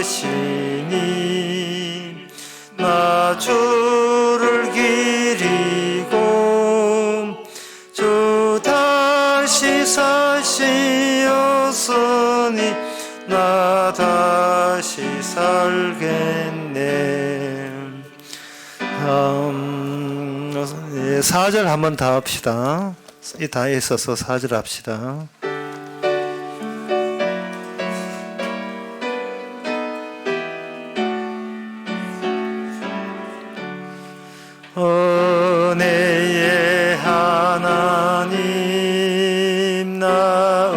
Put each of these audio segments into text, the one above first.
것이니 나 주를 기리고 주 다시 사시었으니 나 다시 살겠네. 4절 한번 다 합시다. 이 다 있어서 4절 합시다. 은혜의 하나님 나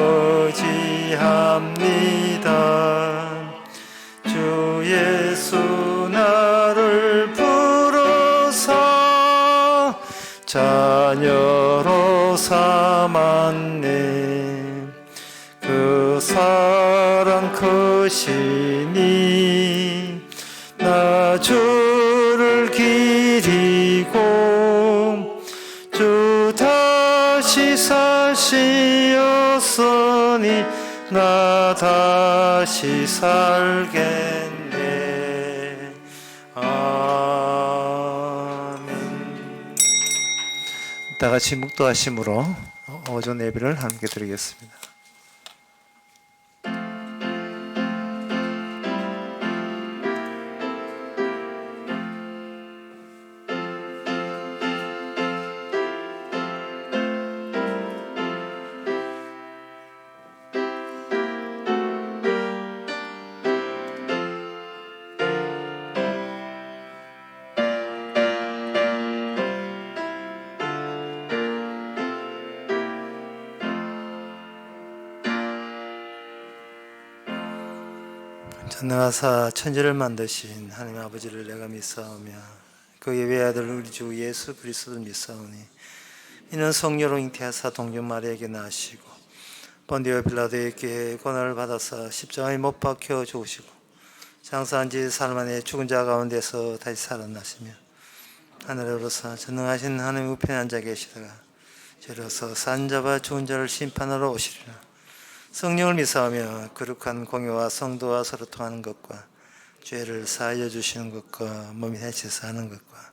의지합니다. 주 예수 나를 부르사 자녀로 삼았네. 그 사랑 크시니 나 주를 기리고 주 다시 사시었으니 나 다시 살겠네. 아멘. 다 같이 묵도하심으로 오전 예배를 함께 드리겠습니다. 전능하사 천지를 만드신 하나님 아버지를 내가 믿사오며 그의 외아들 우리 주 예수 그리스도를 믿사오니 이는 성령으로 잉태하사 동정 마리아에게 나시고 본디오 빌라도에게 고난을 받아사 십자가에 못 박혀 죽으시고 장사한 지 사흘 만에 죽은 자 가운데서 다시 살아나시며 하늘에 오르사 전능하신 하나님 우편에 앉아 계시다가 저로서 산 자와 죽은 자를 심판하러 오시리라. 성령을 믿사오며 거룩한 공예와 성도와 서로 통하는 것과 죄를 사하여 주시는 것과 몸이 다시 사는 것과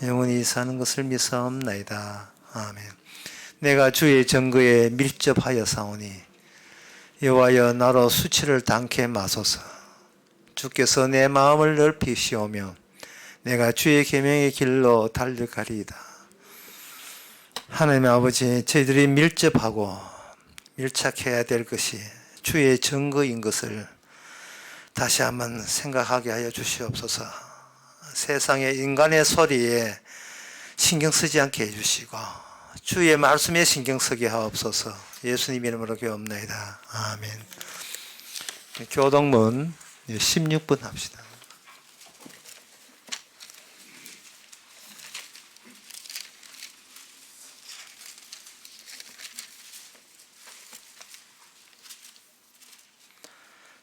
영원히 사는 것을 믿사옵나이다. 아멘. 내가 주의 증거에 밀접하여 사오니 여호와여 나로 수치를 당케 마소서. 주께서 내 마음을 넓히시오며 내가 주의 계명의 길로 달려가리이다. 하나님 아버지, 저희들이 밀접하고 밀착해야 될 것이 주의 증거인 것을 다시 한번 생각하게 하여 주시옵소서. 세상의 인간의 소리에 신경 쓰지 않게 해주시고 주의 말씀에 신경 쓰게 하옵소서. 예수님 이름으로 기도합나이다. 아멘. 교동문 16분 합시다.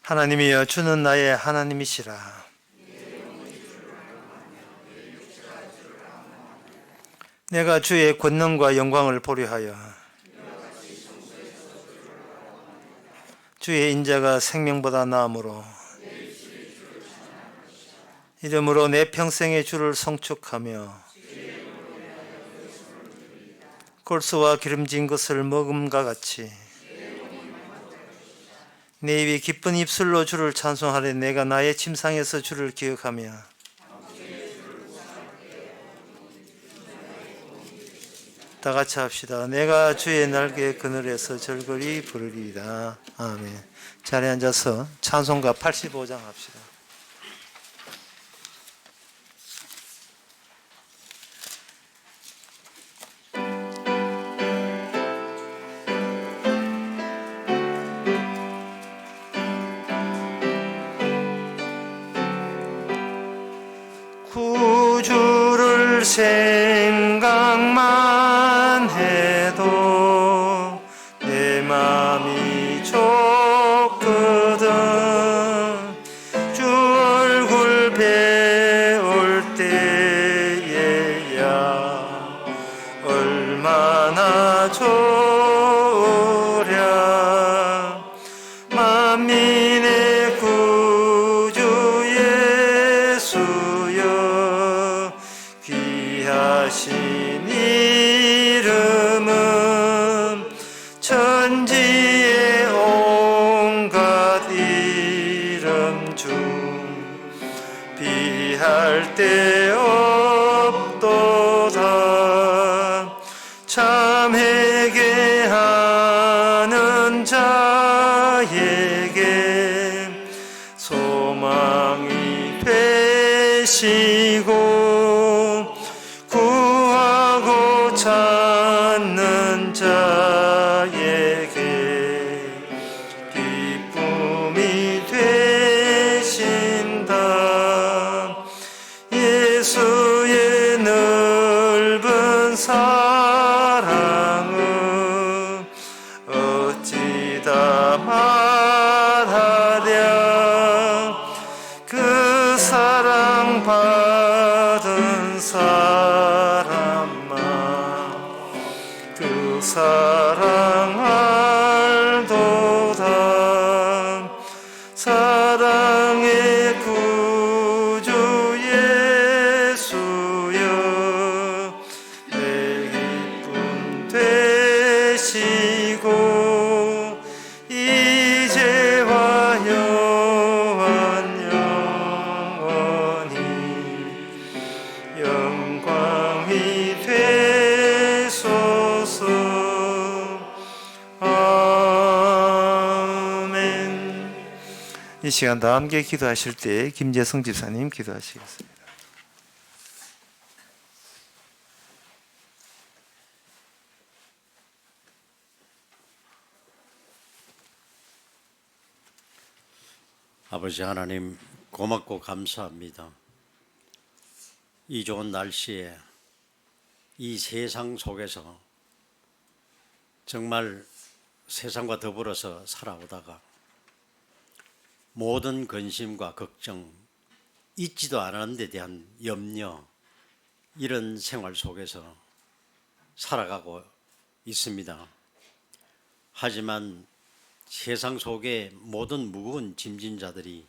하나님이여 주는 나의 하나님이시라. 내가 주의 권능과 영광을 보려 하여 주의 인자가 생명보다 나음으로 이름으로 내 평생의 주를 성축하며 골수와 기름진 것을 먹음과 같이 내 입이 기쁜 입술로 주를 찬송하되 내가 나의 침상에서 주를 기억하며 다 같이 합시다. 내가 주의 날개 그늘에서 절거리 부르리이다. 아멘. 자리에 앉아서 찬송가 85장 합시다. 구주를 생각만 해도 내 맘이 좋거든. 주 얼굴 배울 때에야 얼마나 좋으랴. 만민의 구 되신 이름은 천지의 온갖 이름 중 비할 데 없도다. 참 회개하는 자에게 소망이 되시고 구하고 찾는 자에게 기쁨이 되신다. 예수의 넓은 사랑은 어찌 다 말하랴. 그 사랑 받은 사람만 그 사랑 알도다. 사랑의 구주 예수여 내 기쁨 되시고 이제와 영원히 영광이 되소서. 아멘. 이 시간 다 함께 기도하실 때 김재성 집사님 기도하시겠습니다. 아버지 하나님, 고맙고 감사합니다. 이 좋은 날씨에 이 세상 속에서 정말 세상과 더불어서 살아오다가 모든 근심과 걱정, 잊지도 않은 데 대한 염려, 이런 생활 속에서 살아가고 있습니다. 하지만 세상 속의 모든 무거운 짐진 자들이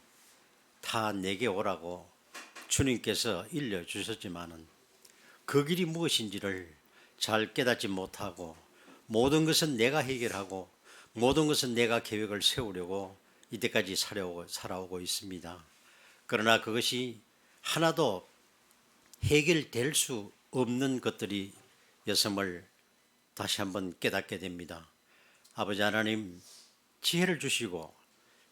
다 내게 오라고 주님께서 일러주셨지만은 그 길이 무엇인지를 잘 깨닫지 못하고 모든 것은 내가 해결하고 모든 것은 내가 계획을 세우려고 이때까지 살아오고 있습니다. 그러나 그것이 하나도 해결될 수 없는 것들이 였음을 다시 한번 깨닫게 됩니다. 아버지 하나님, 지혜를 주시고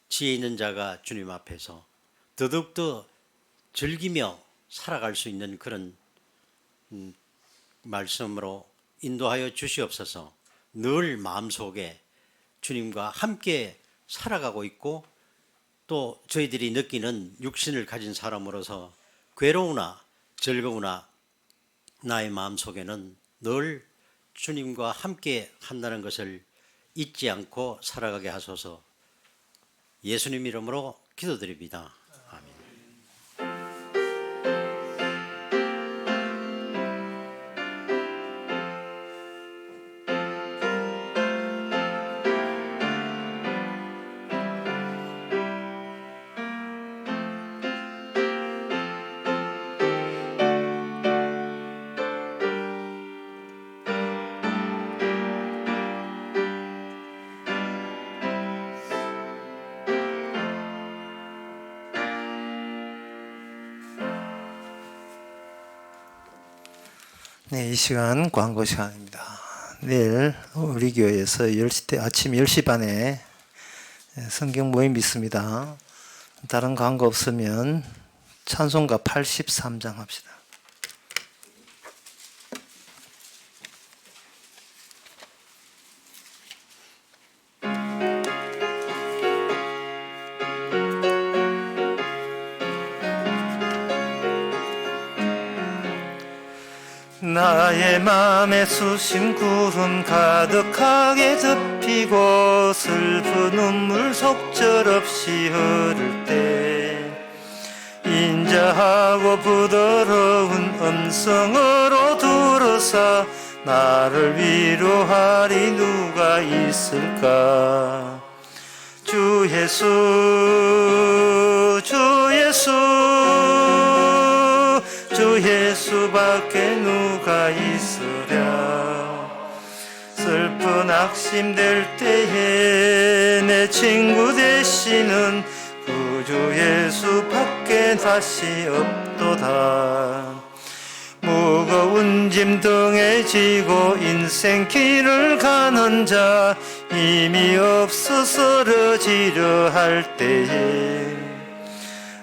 지혜 있는 자가 주님 앞에서 더욱더 즐기며 살아갈 수 있는 그런 말씀으로 인도하여 주시옵소서. 늘 마음속에 주님과 함께 살아가고 있고 또 저희들이 느끼는 육신을 가진 사람으로서 괴로우나 즐거우나 나의 마음속에는 늘 주님과 함께 한다는 것을 잊지 않고 살아가게 하소서. 예수님 이름으로 기도드립니다. 아멘. 네, 이 시간 광고 시간입니다. 내일 우리 교회에서 아침 10시 반에 성경 모임이 있습니다. 다른 광고 없으면 찬송가 83장 합시다. 나의 맘에 수심 구름 가득하게 덮이고 슬픈 눈물 속절없이 흐를 때 인자하고 부드러운 음성으로 들어서 나를 위로하리 누가 있을까. 주 예수 주 예수 주 예수밖에 누가 있으랴. 슬픈 낙심될 때에 내 친구 되시는 구주 예수밖에 다시 없도다. 무거운 짐 등에 지고 인생 길을 가는 자, 힘이 없어 쓰러지려 할 때에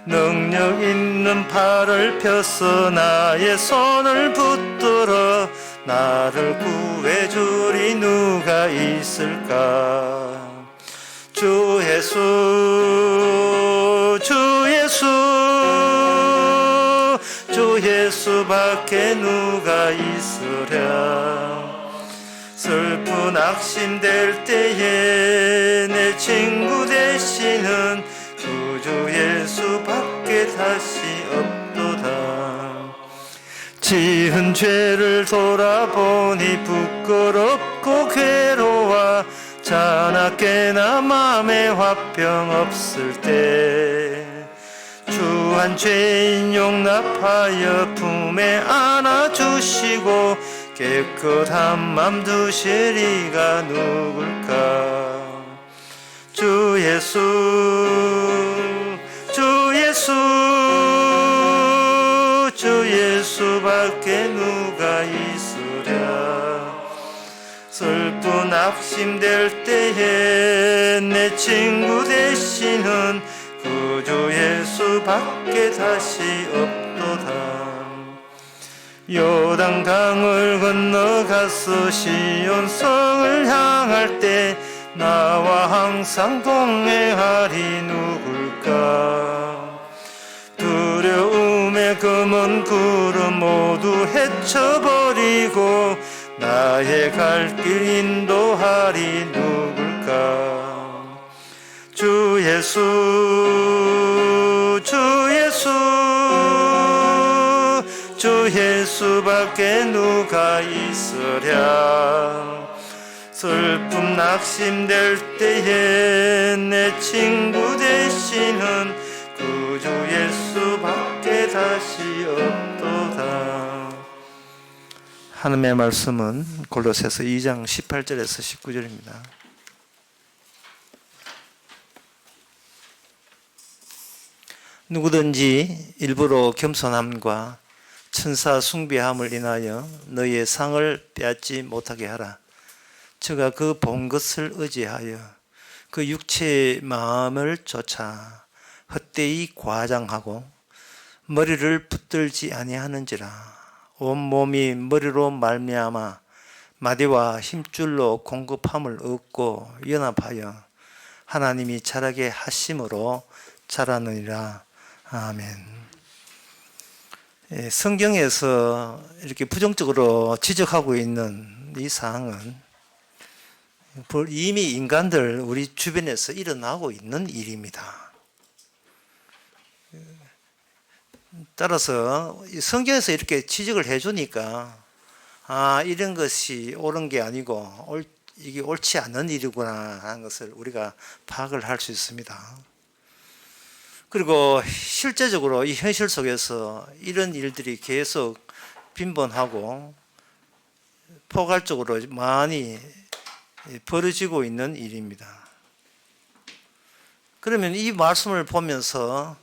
능력 있는 팔을 펴서 나의 손을 붙들어 나를 구해주리 누가 있을까. 주 예수, 주 예수, 주 예수밖에 누가 있으랴. 슬픈 낙심될 때에 내 친구 되시는 구주 예수밖에 다시 없도다. 지은 죄를 돌아보니 부끄럽고 괴로워 자나깨나 맘에 화병 없을 때 주한 죄인 용납하여 품에 안아주시고 깨끗한 맘 두실 이가 누굴까. 주 예수, 주 예수, 주 예수밖에 누가 있으랴. 슬픈 낙심될 때에 내 친구 되시는 구주 예수밖에 다시 없도다. 요단강을 건너가서 시온성을 향할 때 나와 항상 동행하리 누굴까. 두려움의 검은 구름 모두 헤쳐버리고 나의 갈 길 인도하리 누굴까. 주 예수, 주 예수, 주 예수밖에 누가 있으랴. 슬픔 낙심될 때에 내 친구 되시는 구주 예수밖에 다시 없도다. 하나님의 말씀은 골로새서 2장 18절에서 19절입니다. 누구든지 일부러 겸손함과 천사 숭배함을 인하여 너희의 상을 빼앗지 못하게 하라. 저가 그 본 것을 의지하여 그 육체의 마음을 쫓아 헛되이 과장하고 머리를 붙들지 아니하는지라. 온 몸이 머리로 말미암아 마디와 힘줄로 공급함을 얻고 연합하여 하나님이 자라게 하심으로 자라느니라. 아멘. 성경에서 이렇게 부정적으로 지적하고 있는 이 사항은 이미 인간들 우리 주변에서 일어나고 있는 일입니다. 따라서 성경에서 이렇게 지적을 해주니까 이런 것이 옳은 게 아니고 이게 옳지 않은 일이구나 하는 것을 우리가 파악을 할 수 있습니다. 그리고 실제적으로 이 현실 속에서 이런 일들이 계속 빈번하고 포괄적으로 많이 벌어지고 있는 일입니다. 그러면 이 말씀을 보면서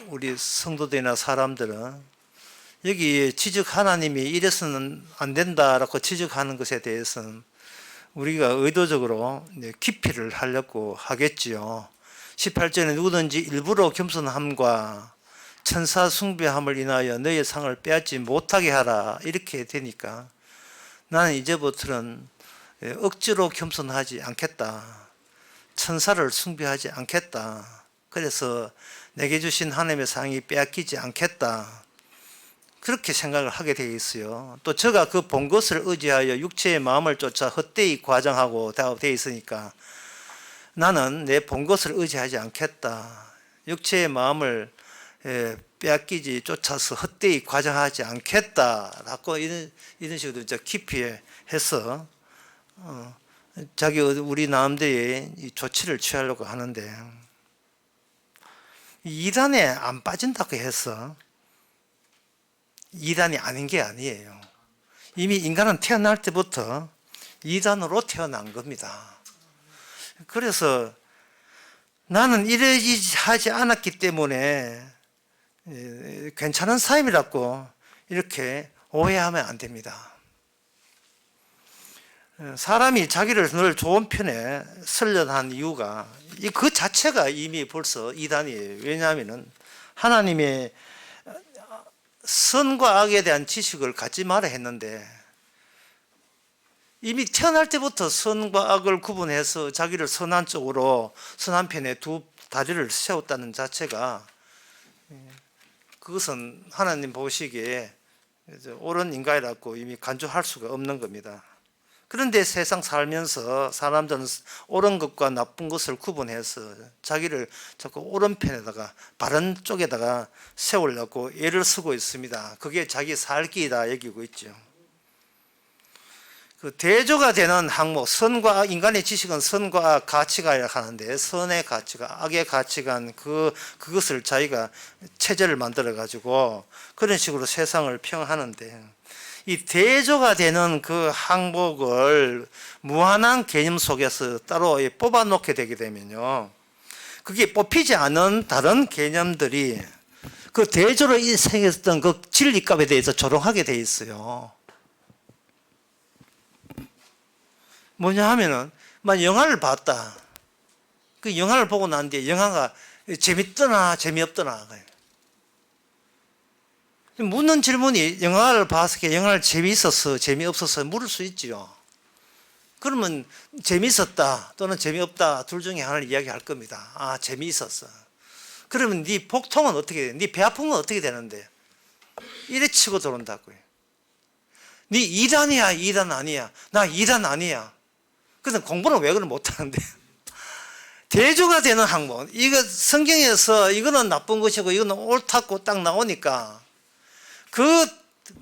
우리 성도들이나 사람들은 여기 하나님이 이래서는 안 된다라고 지적하는 것에 대해서는 우리가 의도적으로 기피를 하려고 하겠지요. 18절에 누구든지 일부러 겸손함과 천사 숭배함을 인하여 너의 상을 빼앗지 못하게 하라 이렇게 되니까 나는 이제부터는 억지로 겸손하지 않겠다. 천사를 숭배하지 않겠다. 그래서 내게 주신 하나님의 상이 빼앗기지 않겠다. 그렇게 생각을 하게 되어 있어요. 또 저가 그 본 것을 의지하여 육체의 마음을 쫓아 헛되이 과장하고 되어 있으니까 나는 내 본 것을 의지하지 않겠다. 육체의 마음을 빼앗기지 쫓아서 헛되이 과장하지 않겠다라고 이런 식으로 기피해서 우리 나름대로의 조치를 취하려고 하는데 이단에 안 빠진다고 해서 이단이 아닌 게 아니에요. 이미 인간은 태어날 때부터 이단으로 태어난 겁니다. 그래서 나는 이러지 하지 않았기 때문에 괜찮은 사람이라고 이렇게 오해하면 안 됩니다. 사람이 자기를 늘 좋은 편에 쓰려한 이유가 그 자체가 이미 벌써 이단이에요. 왜냐하면 하나님의 선과 악에 대한 지식을 갖지 마라 했는데 이미 태어날 때부터 선과 악을 구분해서 자기를 선한 쪽으로 선한 편에 두 다리를 세웠다는 자체가 그것은 하나님 보시기에 옳은 인간이라고 이미 간주할 수가 없는 겁니다. 그런데 세상 살면서 사람들은 옳은 것과 나쁜 것을 구분해서 자기를 자꾸 옳은 편에다가 바른 쪽에다가 세우려고 애를 쓰고 있습니다. 그게 자기 살 길이다 여기고 있죠. 그 대조가 되는 항목, 선과 악, 인간의 지식은 선과 악 가치가 하는데 선의 가치가, 악의 가치관 그것을 자기가 체제를 만들어 가지고 그런 식으로 세상을 평하는데 이 대조가 되는 그 항목을 무한한 개념 속에서 따로 뽑아 놓게 되게 되면요. 그게 뽑히지 않은 다른 개념들이 그 대조로 생겼던 그 진리값에 대해서 조롱하게 돼 있어요. 뭐냐 하면은, 막 영화를 봤다. 그 영화를 보고 난 뒤에 영화가 재밌더나 재미없더나. 묻는 질문이 영화를 봐서 영화를 재미있어서 재미없어서 물을 수 있지요. 그러면 재미있었다 또는 재미없다 둘 중에 하나를 이야기할 겁니다. 아, 재미있었어. 그러면 네 복통은 어떻게 돼? 네 배 아픈 건 어떻게 되는데? 이래 치고 들어온다고요. 네 2단이야 2단 아니야? 나 2단 아니야. 그래서 공부는 왜 그런 못하는데? 대조가 되는 항목. 이거 성경에서 이거는 나쁜 것이고 이거는 옳다고 딱 나오니까 그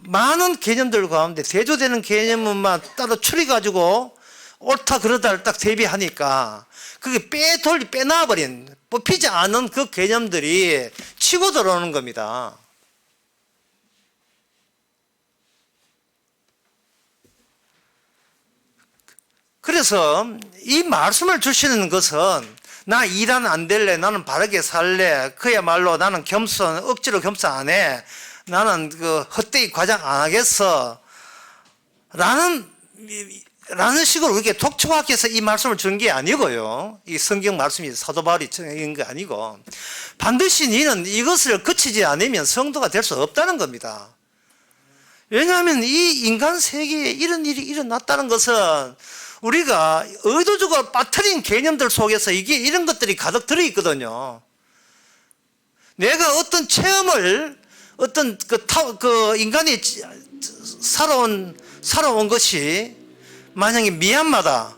많은 개념들 가운데 대조되는 개념만 따로 추려가지고 옳다 그러다를 딱 대비하니까 그게 빼놔버린 뽑히지 않은 그 개념들이 치고 들어오는 겁니다. 그래서 이 말씀을 주시는 것은 나 이단 안 될래, 나는 바르게 살래, 그야말로 나는 겸손, 억지로 겸손 안 해, 나는 그 헛되이 과장 안 하겠어 라는 식으로 그렇게 독촉하게 이 말씀을 준 게 아니고요. 이 성경 말씀이 사도 바울이 전한 게 아니고 반드시 너는 이것을 거치지 않으면 성도가 될 수 없다는 겁니다. 왜냐하면 이 인간 세계에 이런 일이 일어났다는 것은 우리가 의도적으로 빠뜨린 개념들 속에서 이런 것들이 가득 들어있거든요. 내가 어떤 체험을 어떤 그 인간이 살아온 것이 만약에 미얀마다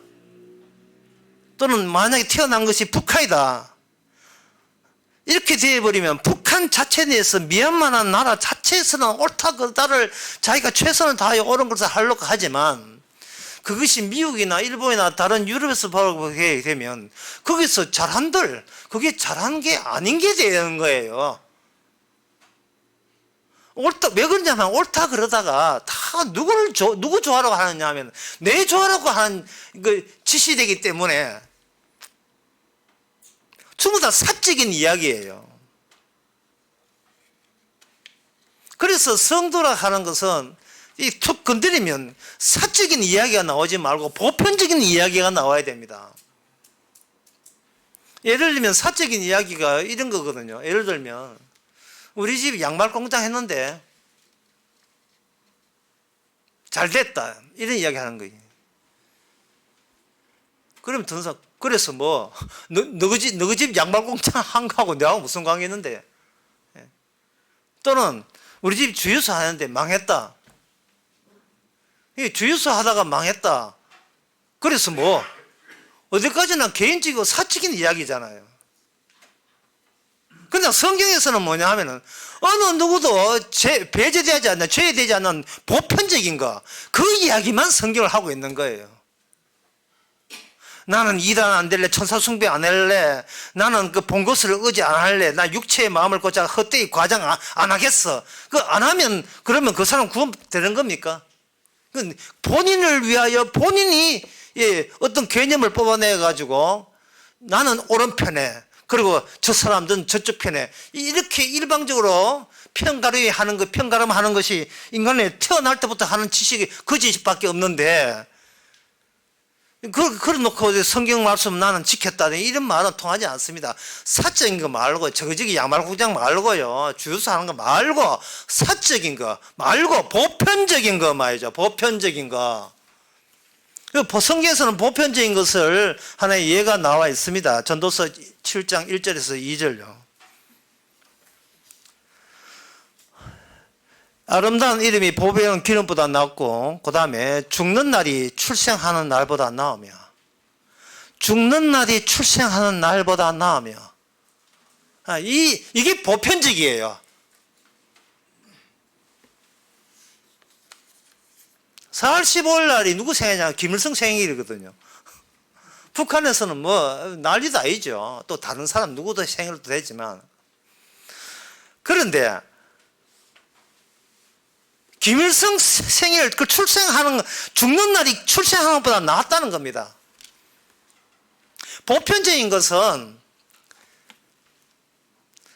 또는 만약에 태어난 것이 북한이다 이렇게 되어버리면 북한 자체 내에서 미얀마라는 나라 자체에서는 옳다 그르다를 자기가 최선을 다하여 옳은 것을 하려고 하지만 그것이 미국이나 일본이나 다른 유럽에서 보게 되면 거기서 잘한들 그게 잘한 게 아닌 게 되는 거예요. 옳다, 왜 그러냐면 옳다 그러다가 다 누구 좋아하라고 하느냐 하면 내 좋아하라고 하는 그 지시되기 때문에 전부 다 사적인 이야기예요. 그래서 성도라 하는 것은 이 툭 건드리면 사적인 이야기가 나오지 말고 보편적인 이야기가 나와야 됩니다. 예를 들면 사적인 이야기가 이런 거거든요. 예를 들면 우리 집 양말 공장 했는데 잘 됐다 이런 이야기 하는 거예요. 그러면 전사 그래서 뭐 너희 집 양말 공장 한 거하고 내하고 무슨 관계 있는데? 또는 우리 집 주유소 하는데 망했다. 주유소 하다가 망했다. 그래서 뭐 어디까지나 개인적이고 사적인 이야기잖아요. 그러나 성경에서는 뭐냐 하면은 어느 누구도 배제되지 않는 죄되지 않는 보편적인 거 그 이야기만 성경을 하고 있는 거예요. 나는 이단 안 될래. 천사 숭배 안 할래. 나는 그 본 것을 의지 안 할래. 나 육체의 마음을 꽂아 헛되이 과장 안 하겠어. 그 안 하면 그러면 그 사람 구원되는 겁니까? 그 본인을 위하여 본인이 어떤 개념을 뽑아내 가지고 나는 오른편에 그리고 저 사람들은 저쪽 편에 이렇게 일방적으로 편가름하는 것이 인간의 태어날 때부터 하는 지식이 그 지식밖에 없는데 그걸 놓고 성경 말씀 나는 지켰다 이런 말은 통하지 않습니다. 사적인 거 말고 저기 양말국장 말고요, 주유소 하는 거 말고 사적인 거 말고 보편적인 거 말이죠. 보편적인 거. 성경에서는 보편적인 것을 하나의 예가 나와 있습니다. 전도서 7장 1절에서 2절요. 아름다운 이름이 보배는 기름보다 낫고 그 다음에 죽는 날이 출생하는 날보다 나으며 죽는 날이 출생하는 날보다 나으며 이게 보편적이에요. 4월 15일 날이 누구 생일이냐? 김일성 생일이거든요. 북한에서는 뭐 난리도 아니죠. 또 다른 사람 누구도 생일도 되지만 그런데 김일성 생일 그 출생하는 죽는 날이 출생하는 것보다 낫다는 겁니다. 보편적인 것은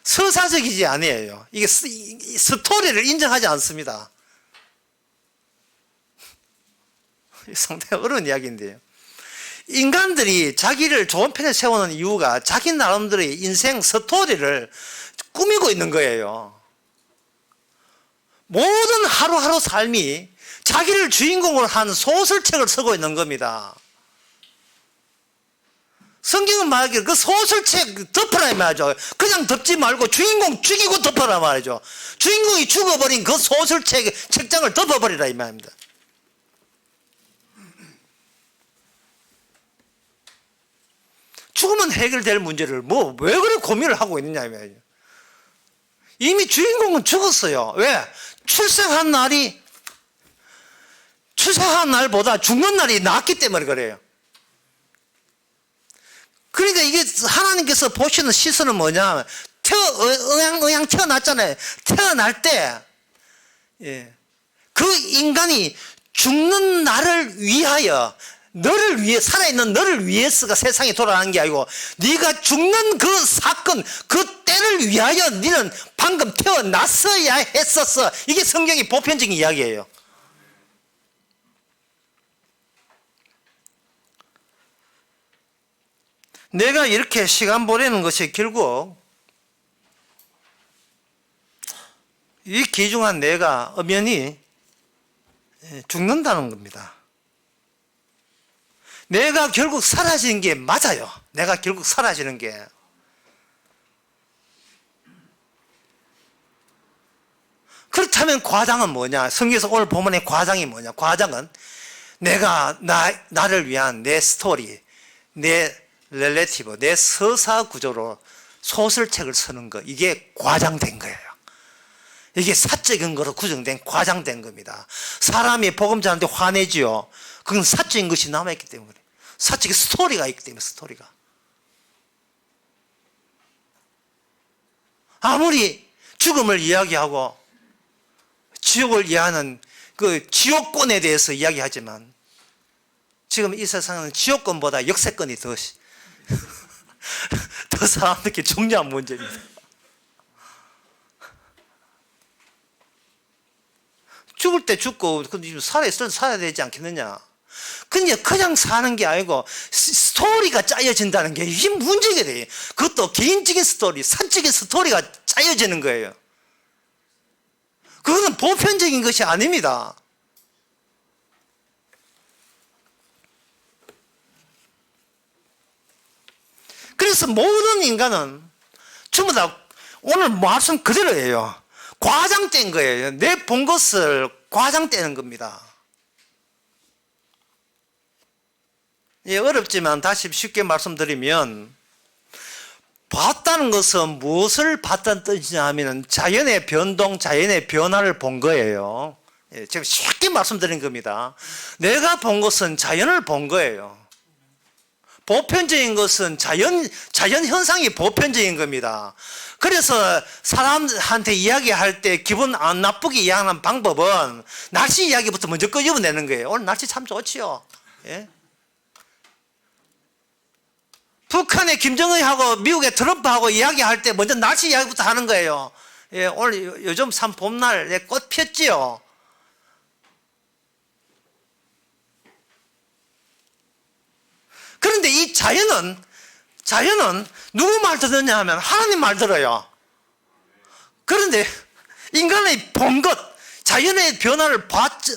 서사적이지 아니에요. 이게 스토리를 인정하지 않습니다. 상당히 어려운 이야기인데요. 인간들이 자기를 좋은 편에 세우는 이유가 자기 나름대로의 인생 스토리를 꾸미고 있는 거예요. 모든 하루하루 삶이 자기를 주인공으로 한 소설책을 쓰고 있는 겁니다. 성경은 말하기를 그 소설책 덮어라 이 말이죠. 그냥 덮지 말고 주인공 죽이고 덮어라 말이죠. 주인공이 죽어버린 그 소설책 책장을 덮어버리라 이 말입니다. 죽으면 해결될 문제를 왜 그래 고민을 하고 있느냐 이 말이죠. 이미 주인공은 죽었어요. 왜? 출생한 날보다 죽는 날이 낫기 때문에 그래요. 그러니까 이게 하나님께서 보시는 시선은 뭐냐? 의양 태어났잖아요. 태어날 때, 그 인간이 죽는 나를 위하여, 너를 위해, 살아있는 너를 위해서가 세상에 돌아가는 게 아니고, 네가 죽는 그 사건, 그 때를 위하여 너는 방금 태어났어야 했었어. 이게 성경의 보편적인 이야기예요. 내가 이렇게 시간 보내는 것이 결국 이 귀중한 내가 엄연히 죽는다는 겁니다. 내가 결국 사라지는 게 맞아요. 내가 결국 사라지는 게. 그렇다면 과장은 뭐냐? 성경에서 오늘 본문의 과장이 뭐냐? 과장은 내가 나를 위한 내 스토리, 내 렐레티브, 내 서사 구조로 소설책을 쓰는 거, 이게 과장된 거예요. 이게 사적인 거로 구성된 과장된 겁니다. 사람이 복음 전하는데 화내지요. 그건 사적인 것이 남아있기 때문에 그래요. 사적인 스토리가 있기 때문에 스토리가. 아무리 죽음을 이야기하고 지옥을 이해하는 그 지옥권에 대해서 이야기하지만 지금 이 세상은 지옥권보다 역세권이 더 사람들께 중요한 문제입니다. 죽을 때 죽고 살아있을 때 살아야 되지 않겠느냐. 그냥 사는 게 아니고 스토리가 짜여진다는 게 이게 문제가 돼요. 그것도 개인적인 스토리, 사적인 스토리가 짜여지는 거예요. 그거는 보편적인 것이 아닙니다. 그래서 모든 인간은 전부 다 오늘 말씀 그대로예요. 과장된 거예요. 내 본 것을 과장되는 겁니다. 예, 어렵지만 다시 쉽게 말씀드리면 봤다는 것은 무엇을 봤다는 뜻이냐 하면 자연의 변동, 자연의 변화를 본 거예요. 예, 제가 쉽게 말씀드린 겁니다. 내가 본 것은 자연을 본 거예요. 보편적인 것은 자연 현상이 보편적인 겁니다. 그래서 사람한테 이야기할 때 기분 안 나쁘게 이야기하는 방법은 날씨 이야기부터 먼저 끄집어내는 거예요. 오늘 날씨 참 좋지요. 예? 북한의 김정은하고 미국의 트럼프하고 이야기할 때 먼저 날씨 이야기부터 하는 거예요. 예, 오늘 요즘 참 봄날에 꽃 폈지요. 그런데 이 자연은 누구 말 듣느냐 하면 하나님 말 들어요. 그런데 인간의 본 것, 자연의 변화를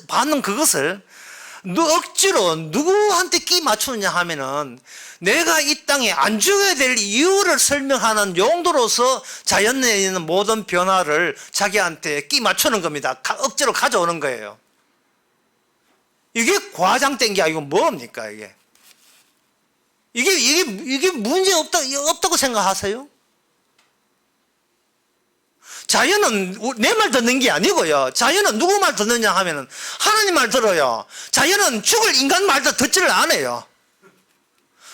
받는 그것을 억지로 누구한테 끼 맞추느냐 하면은 내가 이 땅에 안 죽어야 될 이유를 설명하는 용도로서 자연에 있는 모든 변화를 자기한테 끼 맞추는 겁니다. 억지로 가져오는 거예요. 이게 과장된 게 아니고 뭡니까 이게? 이게 문제 없다고 생각하세요? 자연은 내 말 듣는 게 아니고요. 자연은 누구 말 듣느냐 하면은 하나님 말 들어요. 자연은 죽을 인간 말도 듣지를 않아요.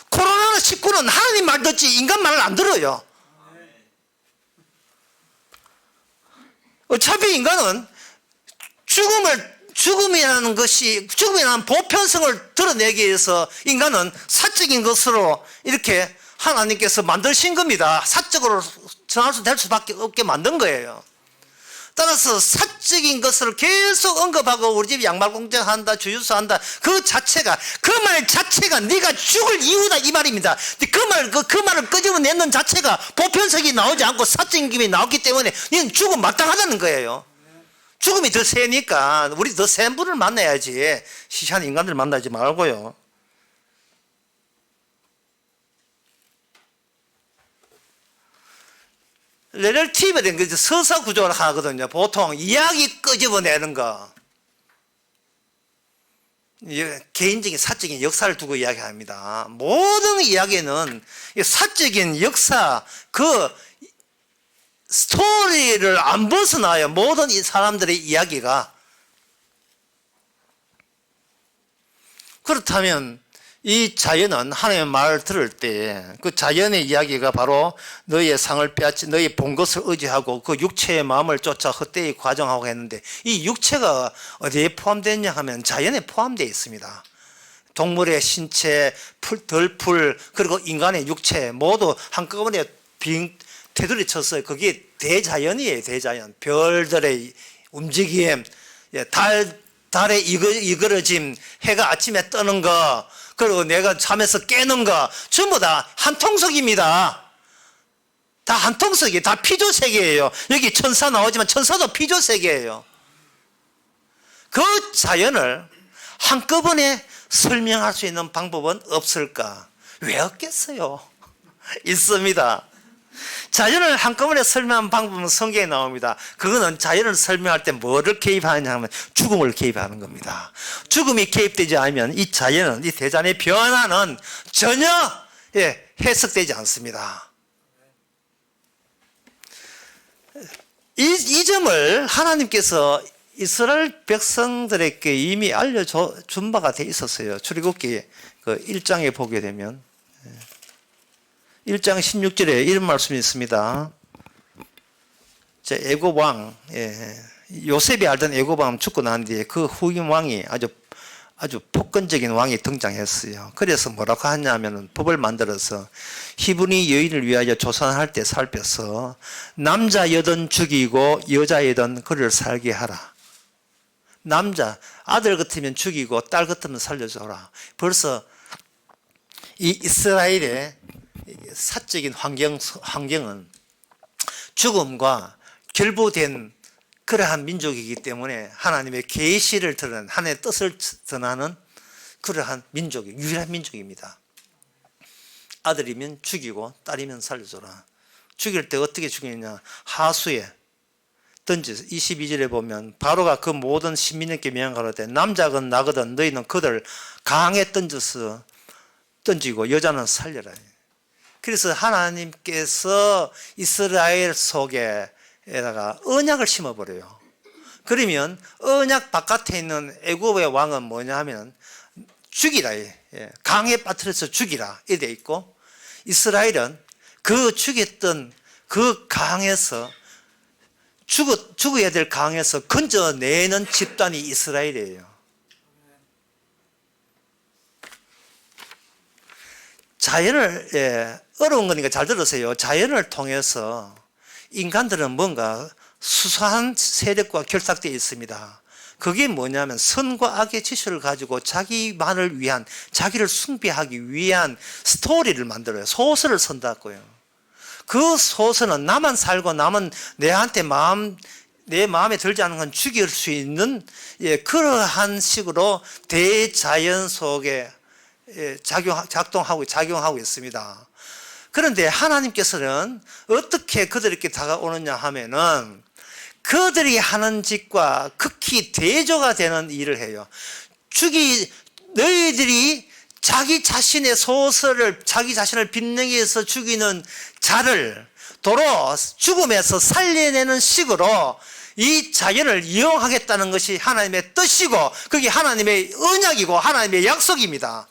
코로나19는 하나님 말 듣지 인간 말을 안 들어요. 어차피 인간은 죽음이라는 보편성을 드러내기 위해서 인간은 사적인 것으로 이렇게 하나님께서 만드신 겁니다. 사적으로 전할 될 수밖에 없게 만든 거예요. 따라서 사적인 것을 계속 언급하고 우리 집 양말 공장한다, 주유소 한다. 그 말 자체가 네가 죽을 이유다 이 말입니다. 그 말을 끄집어내는 자체가 보편성이 나오지 않고 사적인 김이 나오기 때문에 너는 죽음 마땅하다는 거예요. 죽음이 더 세니까 우리 더 센 분을 만나야지 시시한 인간들 만나지 말고요. 레럴티브에 대한 서사 구조를 하거든요. 보통 이야기 끄집어내는 거. 개인적인 사적인 역사를 두고 이야기합니다. 모든 이야기는 사적인 역사 그 스토리를 안 벗어나요. 모든 이 사람들의 이야기가. 그렇다면 이 자연은 하나님의 말을 들을 때 그 자연의 이야기가 바로 너희의 상을 빼앗지 너희 본 것을 의지하고 그 육체의 마음을 쫓아 헛되이 과정하고 했는데 이 육체가 어디에 포함되느냐 하면 자연에 포함되어 있습니다. 동물의 신체, 덜풀 그리고 인간의 육체 모두 한꺼번에 테두리 쳤어요. 그게 대자연이에요. 대자연. 별들의 움직임, 달의 이그러짐, 해가 아침에 뜨는 거, 그리고 내가 잠에서 깨는 거 전부 다 한 통속입니다. 다 한 통속이에요. 다 피조세계예요. 여기 천사 나오지만 천사도 피조세계예요. 그 자연을 한꺼번에 설명할 수 있는 방법은 없을까? 왜 없겠어요? 있습니다. 자연을 한꺼번에 설명하는 방법은 성경에 나옵니다. 그거는 자연을 설명할 때 뭐를 개입하느냐 하면 죽음을 개입하는 겁니다. 죽음이 개입되지 않으면 이 자연은, 이 대자연의 변화는 전혀 해석되지 않습니다. 이 점을 하나님께서 이스라엘 백성들에게 이미 알려준 바가 돼 있었어요. 출애굽기 그 1장에 보게 되면 1장 16절에 이런 말씀이 있습니다. 애굽 왕, 요셉이 알던 애굽 왕 죽고 난 뒤에 그 후임 왕이 아주 폭건적인 왕이 등장했어요. 그래서 뭐라고 하냐면은 법을 만들어서 히브리 여인을 위하여 조선할 때 살펴서 남자여든 죽이고 여자여든 그를 살게 하라. 남자, 아들 같으면 죽이고 딸 같으면 살려줘라. 벌써 이 이스라엘의 사적인 환경은 죽음과 결부된 그러한 민족이기 때문에 하나님의 계시를 드러낸 하나님의 뜻을 전하는 그러한 민족이 유일한 민족입니다. 아들이면 죽이고 딸이면 살려줘라. 죽일 때 어떻게 죽이느냐? 하수에 던져서 22절에 보면 바로가 그 모든 신민에게 명하되 남자건 나거든 너희는 그들 강에 던져서 던지고 여자는 살려라. 그래서 하나님께서 이스라엘 속에다가 언약을 심어버려요. 그러면 언약 바깥에 있는 애굽의 왕은 뭐냐 하면 죽이라, 강에 빠뜨려서 죽이라 이래 있고, 이스라엘은 그 죽였던 그 강에서 죽어야 될 강에서 건져내는 집단이 이스라엘이에요. 자연을, 어려운 거니까 잘 들으세요. 자연을 통해서 인간들은 뭔가 수사한 세력과 결탁되어 있습니다. 그게 뭐냐면 선과 악의 지시를 가지고 자기만을 위한, 자기를 숭배하기 위한 스토리를 만들어요. 소설을 쓴다고요. 그 소설은 나만 살고 나만 내 마음에 들지 않은 건 죽일 수 있는, 그러한 식으로 대자연 속에 작용하고 있습니다. 그런데 하나님께서는 어떻게 그들에게 다가오느냐 하면은, 그들이 하는 짓과 극히 대조가 되는 일을 해요. 너희들이 자기 자신의 소설을, 자기 자신을 빛내기 위해서 죽이는 자를 도로 죽음에서 살려내는 식으로 이 자연을 이용하겠다는 것이 하나님의 뜻이고, 그게 하나님의 언약이고 하나님의 약속입니다.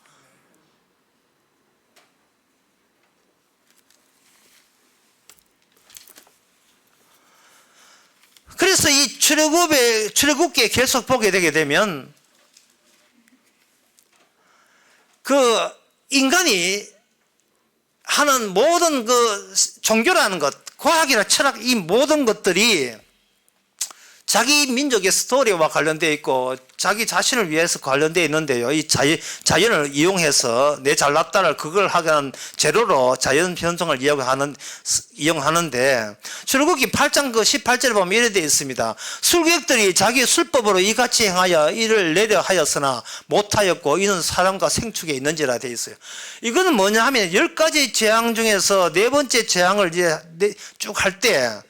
그래서 이 출애굽기에 계속 보게 되게 되면, 그 인간이 하는 모든 그 종교라는 것, 과학이나 철학, 이 모든 것들이 자기 민족의 스토리와 관련되어 있고 자기 자신을 위해서 관련되어 있는데요. 이 자연을 이용해서 내 잘났다를 그걸 하는 재료로 자연 현상을 이용하는데, 출애굽기 8장 그 18절에 보면 이래 되어 있습니다. 술객들이 자기 술법으로 이같이 행하여 이를 내려 하였으나 못하였고 이는 사람과 생축에 있는지라 되어 있어요. 이거는 뭐냐 하면 10가지 재앙 중에서 네 번째 재앙을 이제 쭉 할 때,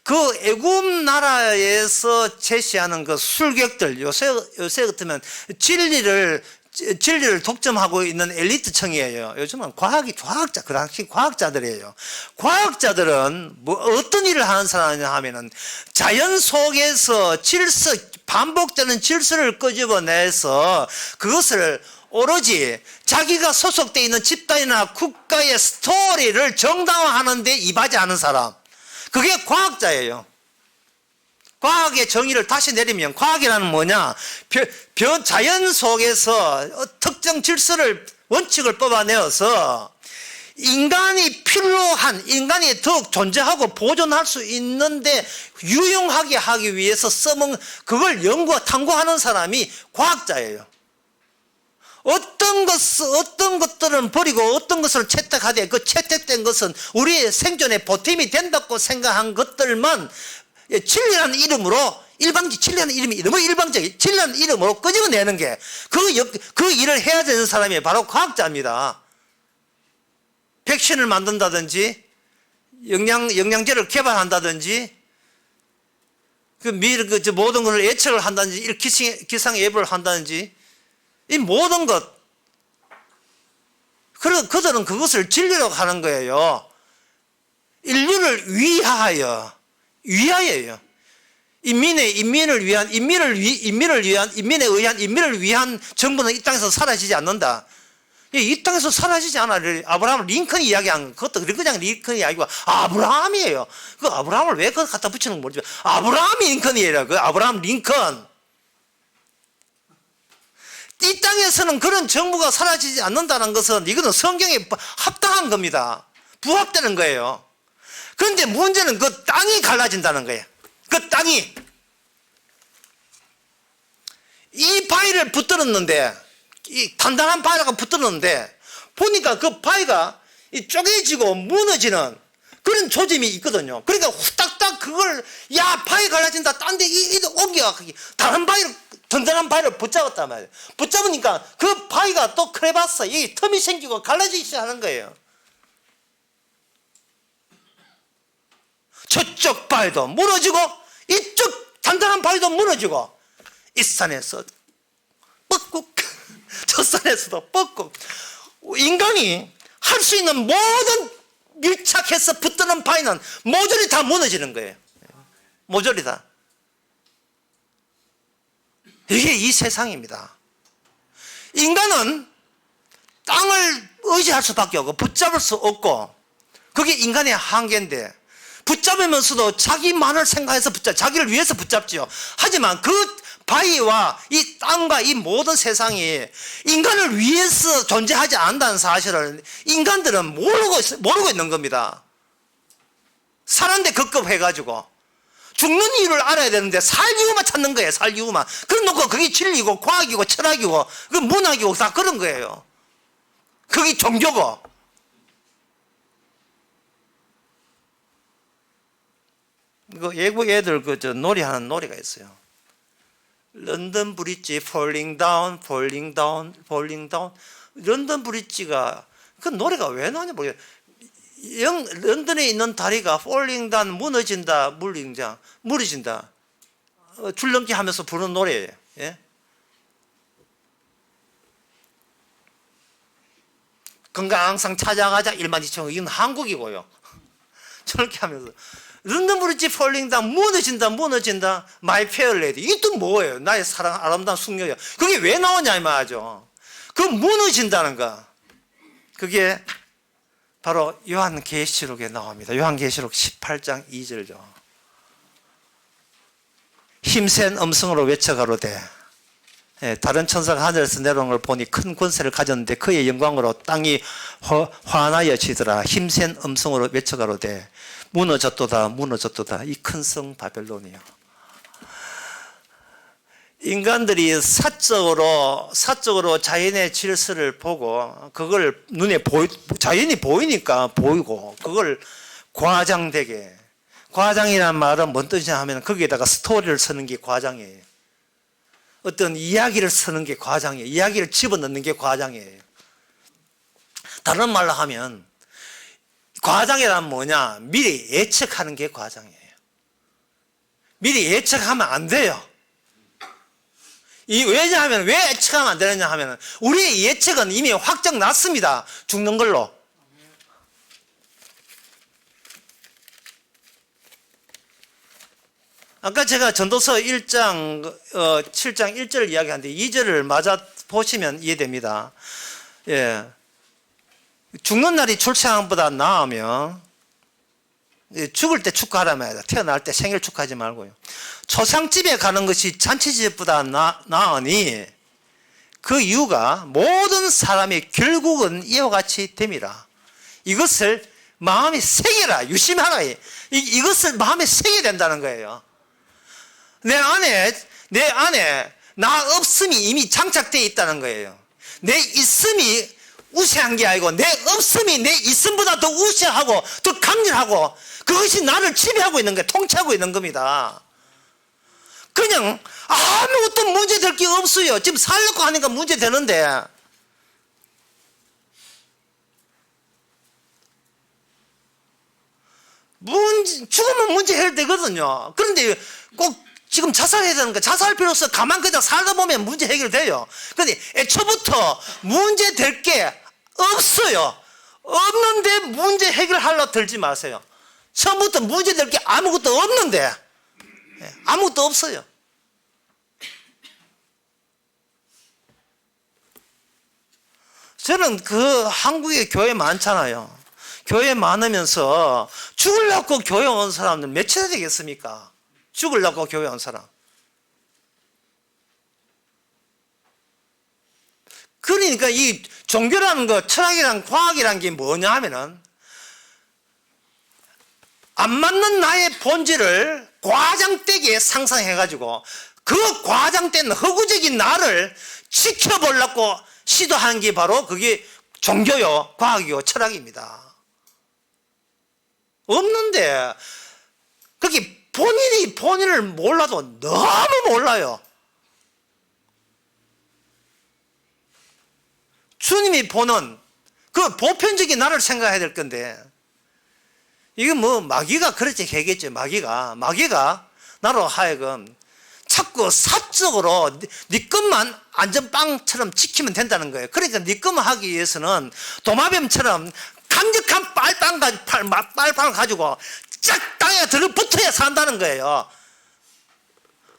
그 애굽 나라에서 제시하는 그 술객들, 요새 같으면 진리를 독점하고 있는 엘리트층이에요. 요즘은 그 당시 과학자들이에요. 과학자들은 뭐 어떤 일을 하는 사람이냐 하면은, 자연 속에서 반복되는 질서를 끄집어내서 그것을 오로지 자기가 소속되어 있는 집단이나 국가의 스토리를 정당화하는 데 이바지하는 사람, 그게 과학자예요. 과학의 정의를 다시 내리면, 과학이라는 뭐냐, 자연 속에서 특정 질서를, 원칙을 뽑아내어서 인간이 더욱 존재하고 보존할 수 있는데 유용하게 하기 위해서 그걸 탐구하는 사람이 과학자예요. 어떤 것들은 버리고 어떤 것을 채택하되, 그 채택된 것은 우리의 생존에 보탬이 된다고 생각한 것들만 진리라는 이름으로, 진리라는 이름이 너무 일방적이, 진리라는 이름으로 끄집어내는 게, 그 일을 해야 되는 사람이 바로 과학자입니다. 백신을 만든다든지, 영양제를 개발한다든지, 모든 것을 예측을 한다든지, 기상예보를 한다든지, 이 모든 것, 그들은 그것을 진리로 하는 거예요. 인류를 위하여요. 인민에 의한 정부는 이 땅에서 사라지지 않는다. 이 땅에서 사라지지 않아. 아브라함 링컨이 이야기한 그것도 그냥 링컨이 이야기고, 아브라함이에요. 그 아브라함을 왜 그걸 갖다 붙이는 건 모르지만, 아브라함이 링컨이에요. 그 아브라함 링컨. 이 땅에서는 그런 정부가 사라지지 않는다는 것은, 이거는 성경에 합당한 겁니다. 부합되는 거예요. 그런데 문제는 그 땅이 갈라진다는 거예요. 그 땅이. 이 바위를 붙들었는데, 이 단단한 바위가 붙들었는데, 보니까 그 바위가 쪼개지고 무너지는 그런 조짐이 있거든요. 그러니까 후딱딱 그걸, 바위 갈라진다, 딴 데 옮겨, 다른 바위를, 든든한 바위를 붙잡았단 말이에요. 붙잡으니까 그 바위가 또 크레바스, 이 틈이 생기고 갈라지기 시작하는 거예요. 저쪽 바위도 무너지고 이쪽 단단한 바위도 무너지고, 이 산에서 뻑국 저 산에서도 뻑국. 인간이 할 수 있는 모든 밀착해서 붙드는 바위는 모조리 다 무너지는 거예요. 모조리 다. 이게 이 세상입니다. 인간은 땅을 의지할 수밖에 없고 붙잡을 수 없고 그게 인간의 한계인데 붙잡으면서도 자기만을 생각해서 자기를 위해서 붙잡지요. 하지만 그 바위와 이 땅과 이 모든 세상이 인간을 위해서 존재하지 않는다는 사실을 인간들은 모르고 있는 겁니다. 사는데 급급해가지고 죽는 이유를 알아야 되는데 살 이유만 찾는 거예요. 살 이유만. 그래 놓고 그게 진리고 과학이고 철학이고 그 문학이고 다 그런 거예요. 그게 종교고. 그 외국 애들 놀이하는 노래가 있어요. 런던 브릿지 falling down, falling down, falling down. 런던 브릿지가 그 노래가 왜 나오냐 모르겠어요. 런던에 있는 다리가 falling down, 무너진다, 무너진다. 줄넘기 하면서 부르는 노래예요. 예? 건강 항상 찾아가자 12,000원. 이건 한국이고요. 저렇게 하면서 런던 브릿지 falling down, 무너진다, my fair lady. 이게 또 뭐예요? 나의 사랑, 아름다운 숙녀야. 그게 왜 나오냐 이 말이죠. 그 무너진다는 거. 그게 바로 요한계시록에 나옵니다. 요한계시록 18장 2절죠. 힘센 음성으로 외쳐가로되. 다른 천사가 하늘에서 내려온 걸 보니 큰 권세를 가졌는데 그의 영광으로 땅이 환하여 지더라. 힘센 음성으로 외쳐가로되 무너졌도다, 무너졌도다. 이 큰 성 바벨론이요. 인간들이 사적으로 자연의 질서를 보고 그걸 자연이 보이니까 보이고 그걸 과장되게. 과장이라는 말은 뭔 뜻이냐 하면 거기에다가 스토리를 쓰는 게 과장이에요. 어떤 이야기를 쓰는 게 과장이에요. 이야기를 집어넣는 게 과장이에요. 다른 말로 하면 과장이란 뭐냐? 미리 예측하는 게 과장이에요. 미리 예측하면 안 돼요. 왜냐하면 왜 예측하면 안 되느냐 하면 우리의 예측은 이미 확정 났습니다. 죽는 걸로. 아까 제가 전도서 1장 7장 1절 이야기하는데 2절을 맞아 보시면 이해됩니다. 예. 죽는 날이 출생보다 나으면 죽을 때 축하하라면 태어날 때 생일 축하하지 말고요. 초상집에 가는 것이 잔치집보다 나으니 그 이유가 모든 사람이 결국은 이와 같이 됨이라. 이것을 마음에 새겨라. 유심하라. 이것을 마음에 새겨야 된다는 거예요. 내 안에 나 없음이 이미 장착되어 있다는 거예요. 내 있음이 우세한 게 아니고 내 없음이 내 있음보다 더 우세하고 더 강렬하고 그것이 나를 지배하고 있는 거예요. 통치하고 있는 겁니다. 그냥 아무것도 문제될 게 없어요. 지금 살려고 하니까 문제되는데 죽으면 문제 해결되거든요. 그런데 꼭 지금 자살해야 되는 거야. 자살 필요 없어. 가만 그냥 살다 보면 문제 해결돼요. 그런데 애초부터 문제 될 게 없어요. 없는데 문제 해결하려고 들지 마세요. 처음부터 문제 될 게 아무것도 없는데 아무것도 없어요. 저는 그 한국에 교회 많잖아요. 교회 많으면서 죽으려고 교회 온 사람들 몇이나 되겠습니까? 죽으려고 교회 온 사람. 그러니까 이 종교라는 거, 철학이란 과학이란 게 뭐냐 하면은 안 맞는 나의 본질을 과장되게 상상해가지고 그 과장된 허구적인 나를 지켜보려고 시도하는 게 바로 그게 종교요, 과학이요, 철학입니다. 없는데 그게 본인을 몰라도 너무 몰라요. 주님이 보는 그 보편적인 나를 생각해야 될 건데 이거 뭐 마귀가 그렇게 얘기했죠. 마귀가 나로 하여금 자꾸 사적으로 네 것만 안전빵처럼 지키면 된다는 거예요. 그러니까 네 것만 하기 위해서는 도마뱀처럼 강력한 빨빵을 가지고 쫙 땅에 들어붙어야 산다는 거예요.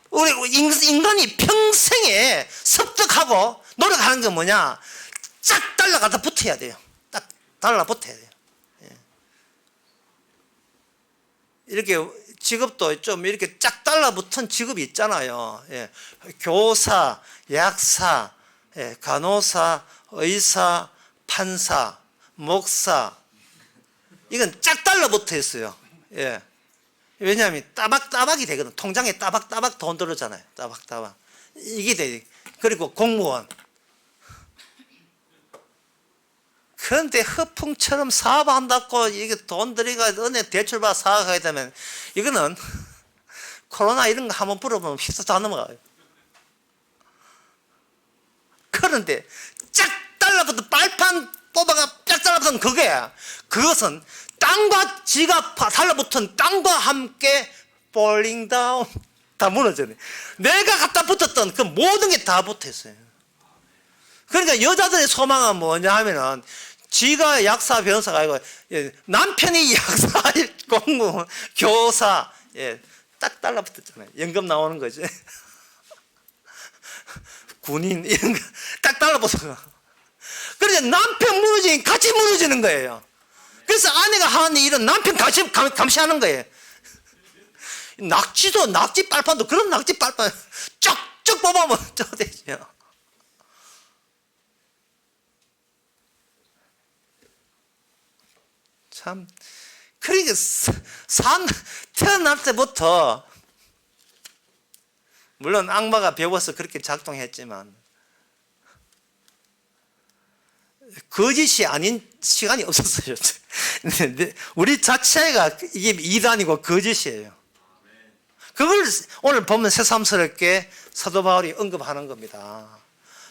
우리 인간이 평생에 습득하고 노력하는 게 뭐냐? 쫙 달라가다 붙어야 돼요. 딱 달라붙어야 돼요. 예. 이렇게 직업도 좀 이렇게 쫙 달라붙은 직업이 있잖아요. 예. 교사, 약사, 예. 간호사, 의사, 판사, 목사. 이건 쫙 달라붙어 있어요. 예. 왜냐하면 따박따박이 되거든. 통장에 따박따박 돈 들어오잖아요. 따박따박. 이게 돼. 그리고 공무원. 그런데 허풍처럼 사업한다고 이게 돈 들이가 은행 대출 받아 사업하게 되면 이거는 코로나 이런 거 한번 물어보면 휘서 다 넘어가요. 그런데 쫙 달라붙은 빨판 뽑아가 쫙 달라붙은 그것은 땅과 지가 달라붙은 땅과 함께 falling down 다 무너져요. 내가 갖다 붙었던 그 모든 게 다 붙었어요. 그러니까 여자들의 소망은 뭐냐 하면은 지가 약사 변호사가 아니고 남편이 약사 공무원 교사 딱 달라붙었잖아요. 연금 나오는 거지. 군인 이런 거 딱 달라붙어. 그래서 남편 무너지니 같이 무너지는 거예요. 그래서 아내가 하는 일은 남편 같이 감시하는 거예요. 낙지 빨판도 그런 낙지 빨판 쪽쪽 뽑아면 저 되죠. 참, 그러니까 태어날 때부터 물론 악마가 배워서 그렇게 작동했지만 거짓이 아닌 시간이 없었어요. 우리 자체가 이게 이단이고 거짓이에요. 그걸 오늘 보면 새삼스럽게 사도 바울이 언급하는 겁니다.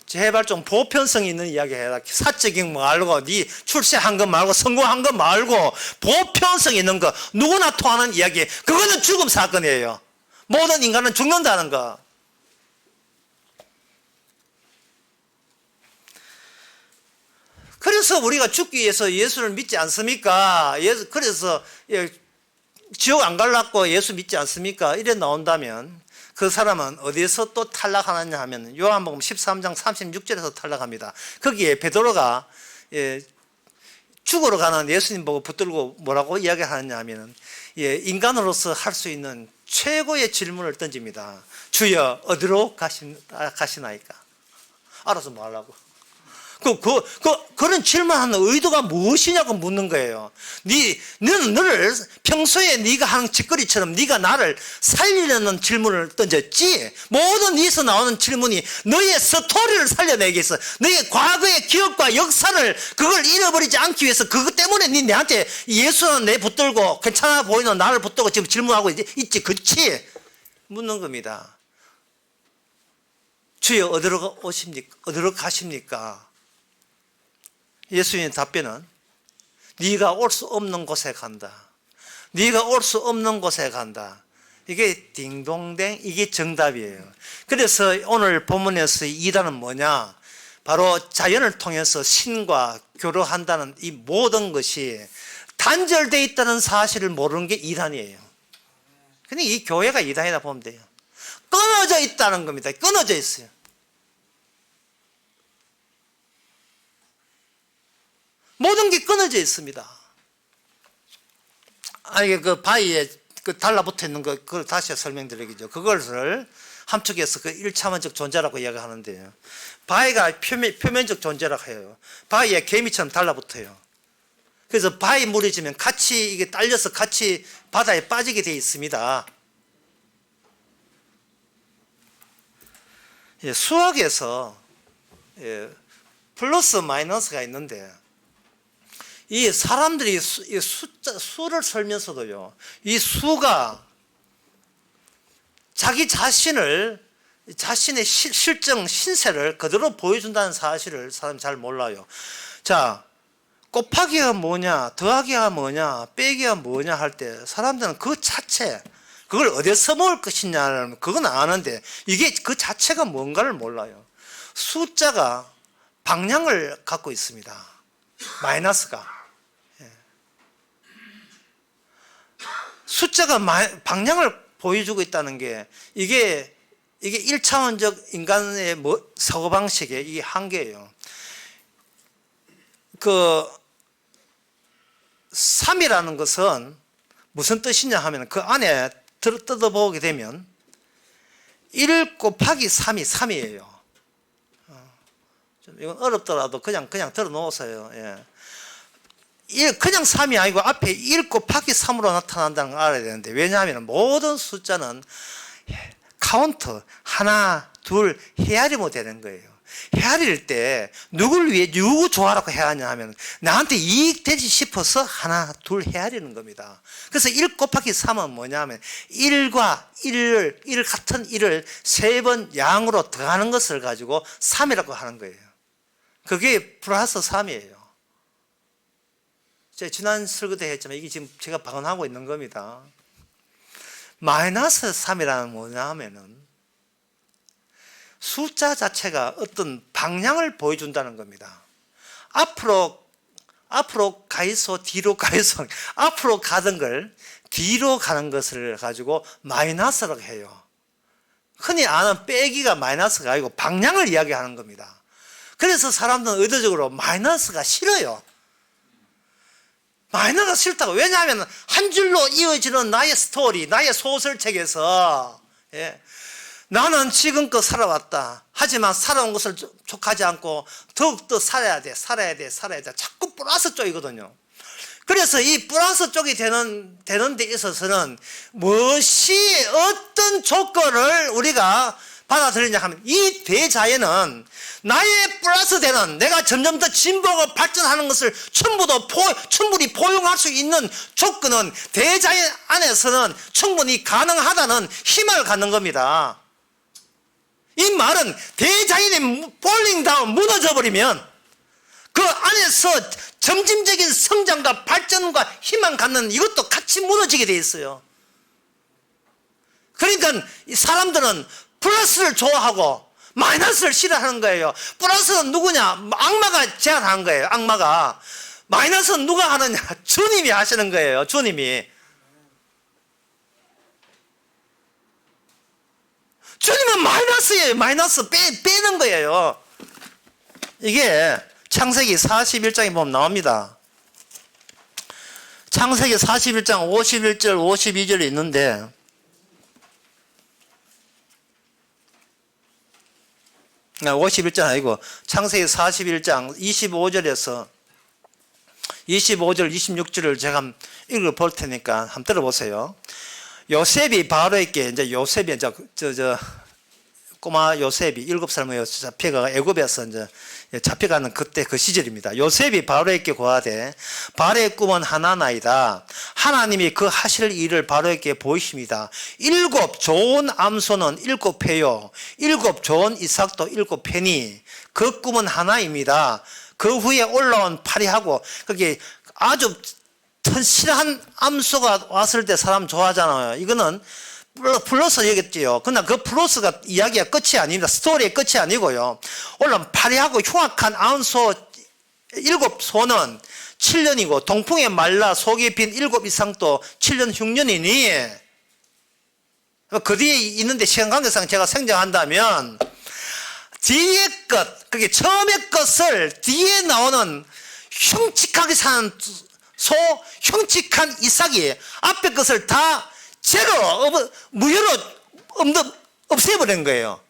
제발 좀 보편성 있는 이야기 해라. 사적인 거 말고 네 출세한 거 말고 성공한 거 말고 보편성 있는 거 누구나 통하는 이야기. 그거는 죽음 사건이에요. 모든 인간은 죽는다는 거. 그래서 우리가 죽기 위해서 예수를 믿지 않습니까? 그래서 지옥 안 갈라고 예수 믿지 않습니까? 이래 나온다면 그 사람은 어디에서 또 탈락하느냐 하면 요한복음 13장 36절에서 탈락합니다. 거기에 베드로가 죽으러 가는 예수님 보고 붙들고 뭐라고 이야기하느냐 하면 인간으로서 할 수 있는 최고의 질문을 던집니다. 주여 어디로 가시나이까? 알아서 뭐 하려고? 그런 질문하는 의도가 무엇이냐고 묻는 거예요. 너는 너를 평소에 네가 하는 짓거리처럼 네가 나를 살리려는 질문을 던졌지. 모든 이에서 나오는 질문이 너의 스토리를 살려내기 위해서, 너의 과거의 기억과 역사를 그걸 잃어버리지 않기 위해서, 그것 때문에 내한테 예수는 내 붙들고 괜찮아 보이는 나를 붙들고 지금 질문하고 있지, 그렇지? 묻는 겁니다. 주여 어디로 가십니까? 예수님의 답변은 네가 올 수 없는 곳에 간다. 네가 올 수 없는 곳에 간다. 이게 딩동댕, 이게 정답이에요. 그래서 오늘 본문에서 이단은 뭐냐? 바로 자연을 통해서 신과 교류한다는 이 모든 것이 단절되어 있다는 사실을 모르는 게 이단이에요. 근데 이 교회가 이단이다 보면 돼요. 끊어져 있다는 겁니다. 끊어져 있어요. 모든 게 끊어져 있습니다. 아니, 그 바위에 그 달라붙어 있는 거, 그걸 다시 설명드리겠죠. 그것을 함축해서 그 1차원적 존재라고 이야기하는데요. 바위가 표면적 존재라고 해요. 바위에 개미처럼 달라붙어요. 그래서 바위 물이 지면 같이 이게 딸려서 같이 바다에 빠지게 되어 있습니다. 수학에서 플러스 마이너스가 있는데, 이 사람들이 수를 설면서도요, 이 수가 자기 자신의 실정, 신세를 그대로 보여준다는 사실을 사람이 잘 몰라요. 자, 곱하기가 뭐냐, 더하기가 뭐냐, 빼기가 뭐냐 할 때 사람들은 그 자체, 그걸 어디서 먹을 것이냐는 그건 아는데 이게 그 자체가 뭔가를 몰라요. 숫자가 방향을 갖고 있습니다. 마이너스가. 숫자가 방향을 보여주고 있다는 게 이게 이게 1차원적 인간의 사고방식의 이게 한계예요. 그 3이라는 것은 무슨 뜻이냐 하면 그 안에 뜯어보게 되면 1 곱하기 3이 3이에요. 이건 어렵더라도 그냥 들어놓으세요. 예. 그냥 3이 아니고 앞에 1 곱하기 3으로 나타난다는 걸 알아야 되는데, 왜냐하면 모든 숫자는 카운트 하나 둘 헤아리면 되는 거예요. 헤아릴 때 누굴 위해 누구 좋아라고 헤아리냐 하면 나한테 이익되지 싶어서 하나 둘 헤아리는 겁니다. 그래서 1 곱하기 3은 뭐냐 하면 1과 1 같은 1을 3번 양으로 더하는 것을 가지고 3이라고 하는 거예요. 그게 플러스 3이에요. 제가 지난 설교 때 했지만 이게 지금 제가 발언하고 있는 겁니다. 마이너스 3이라는 뭐냐 하면은 숫자 자체가 어떤 방향을 보여준다는 겁니다. 앞으로 가이소, 뒤로 가이소, 앞으로 가던 걸 뒤로 가는 것을 가지고 마이너스라고 해요. 흔히 아는 빼기가 마이너스가 아니고 방향을 이야기하는 겁니다. 그래서 사람들은 의도적으로 마이너스가 싫어요. 마이너스가 싫다고. 왜냐하면 한 줄로 이어지는 나의 스토리, 나의 소설책에서 나는 지금껏 살아왔다. 하지만 살아온 것을 족하지 않고 더욱더 살아야 돼. 자꾸 플러스 쪽이거든요. 그래서 이 플러스 쪽이 되는 데 있어서는 무엇이 어떤 조건을 우리가 받아들이냐 하면 이 대자연은 나의 플러스 되는, 내가 점점 더 진보하고 발전하는 것을 충분히 포용할 수 있는 조건은 대자연 안에서는 충분히 가능하다는 희망을 갖는 겁니다. 이 말은 대자연이 폴링 다운 무너져 버리면 그 안에서 점진적인 성장과 발전과 희망 갖는 이것도 같이 무너지게 돼 있어요. 그러니까 이 사람들은 플러스를 좋아하고 마이너스를 싫어하는 거예요. 플러스는 누구냐? 악마가 제안한 거예요. 악마가. 마이너스는 누가 하느냐? 주님이 하시는 거예요. 주님이. 주님은 마이너스예요. 마이너스 빼는 거예요. 이게 창세기 41장에 보면 나옵니다. 창세기 41장 51절 52절이 있는데, 아, 51장 아니고 창세기 41장 25절에서 25절 26절을 제가 한번 읽어볼 테니까 한번 들어보세요. 요셉이 바로에게, 이제 요셉이 꼬마 요셉이 7살에 잡혀가 애굽에서 이제 잡혀가는 그때 그 시절입니다. 요셉이 바로에게 고하되 바로의 꿈은 하나나이다. 하나님이 그 하실 일을 바로에게 보이십니다. 7 좋은 암소는 7패요 7 좋은 이삭도 7패니 그 꿈은 하나입니다. 그 후에 올라온 파리하고, 그게 아주 튼실한 암소가 왔을 때 사람 좋아하잖아요. 이거는 플러스 얘기했지요. 그러나 그 플러스가 이야기가 끝이 아닙니다. 스토리의 끝이 아니고요. 올라온 파리하고 흉악한 암소 7소는 7년이고 동풍에 말라 속이 빈 7 이상도 7년 흉년이니, 그 뒤에 있는데 시간 관계상 제가 생각한다면 뒤에 것, 그게 처음의 것을 뒤에 나오는 흉측하게 사는 소, 흉측한 이삭이 앞에 것을 다 무효로 없애버린 거예요.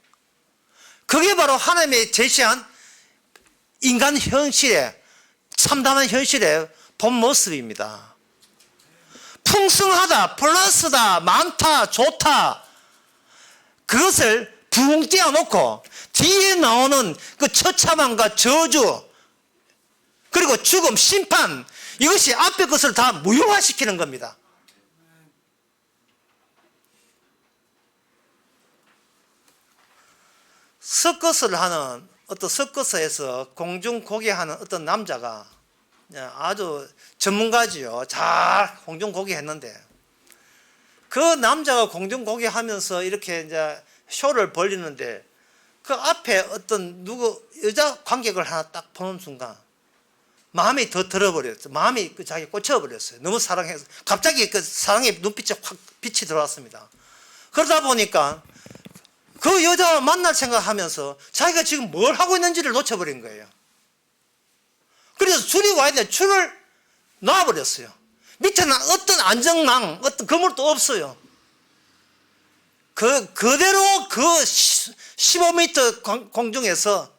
그게 바로 하나님의 제시한 인간 현실의, 참담한 현실의 본 모습입니다. 풍성하다, 플러스다, 많다, 좋다, 그것을 붕 띄워놓고 뒤에 나오는 그 처참함과 저주, 그리고 죽음, 심판, 이것이 앞에 것을 다 무효화시키는 겁니다. 서커스를 하는, 어떤 서커스에서 공중고개하는 어떤 남자가 아주 전문가지요. 잘 공중고개 했는데, 그 남자가 공중고개 하면서 이렇게 이제 쇼를 벌리는데 그 앞에 어떤 여자 관객을 하나 딱 보는 순간 마음이 더 들어버렸어요. 마음이 자기 꽂혀버렸어요. 너무 사랑해서. 갑자기 그 사랑의 눈빛에 확 빛이 들어왔습니다. 그러다 보니까 그 여자 만날 생각하면서 자기가 지금 뭘 하고 있는지를 놓쳐버린 거예요. 그래서 줄이 와야 돼. 줄을 놔버렸어요. 밑에는 어떤 안정망, 어떤 건물도 없어요. 그대로 그 15m 공중에서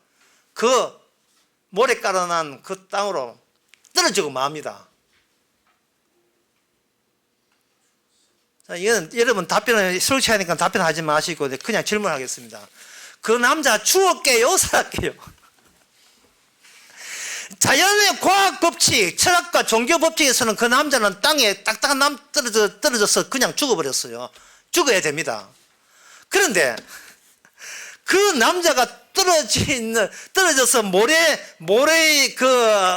그 모래 깔아난 그 땅으로 떨어지고 맙니다. 자, 이건 여러분 답변을 설치하니까 답변하지 마시고 그냥 질문하겠습니다. 그 남자 죽었게요, 살았게요? 자연의 과학 법칙, 철학과 종교 법칙에서는 그 남자는 땅에 딱딱한 나무 떨어져서 그냥 죽어버렸어요. 죽어야 됩니다. 그런데 그 남자가 떨어져서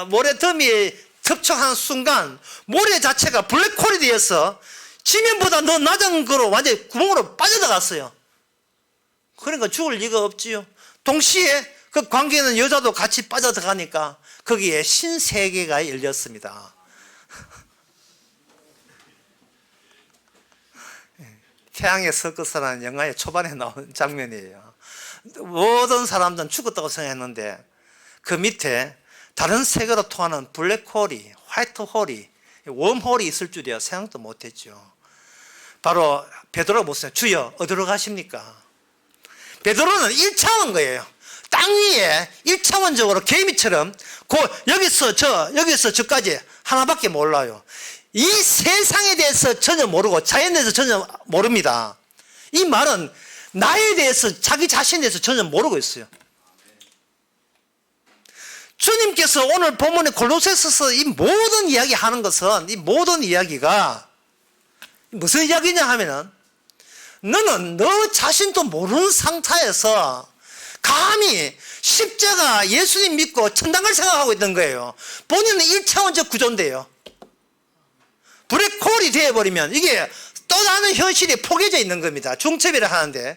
모래더미에 접촉한 순간 모래 자체가 블랙홀이 되어서 지면보다 더 낮은 거로 완전히 구멍으로 빠져나갔어요. 그러니까 죽을 리가 없지요. 동시에 그 관계 있는 여자도 같이 빠져들어가니까 거기에 신세계가 열렸습니다. 태양의 서커스라는 영화의 초반에 나온 장면이에요. 모든 사람들은 죽었다고 생각했는데 그 밑에 다른 세계로 통하는 블랙홀이, 화이트홀이, 웜홀이 있을 줄이야 생각도 못했죠. 바로 베드로가 묻습니다. 주여 어디로 가십니까? 베드로는 1차원 거예요. 땅 위에 1차원적으로 개미처럼 여기서 저까지 하나밖에 몰라요. 이 세상에 대해서 전혀 모르고 자연에 대해서 전혀 모릅니다. 이 말은 나에 대해서 자기 자신에 대해서 전혀 모르고 있어요. 주님께서 오늘 본문의 골로새서서 이 모든 이야기 하는 것은 이 모든 이야기가 무슨 이야기냐 하면은 너는 너 자신도 모르는 상태에서 감히 십자가 예수님 믿고 천당 갈 생각하고 있는 거예요. 본인은 1차원적 구조인데요. 블랙홀이 되어버리면 이게 또 다른 현실이 포개져 있는 겁니다. 중첩이라 하는데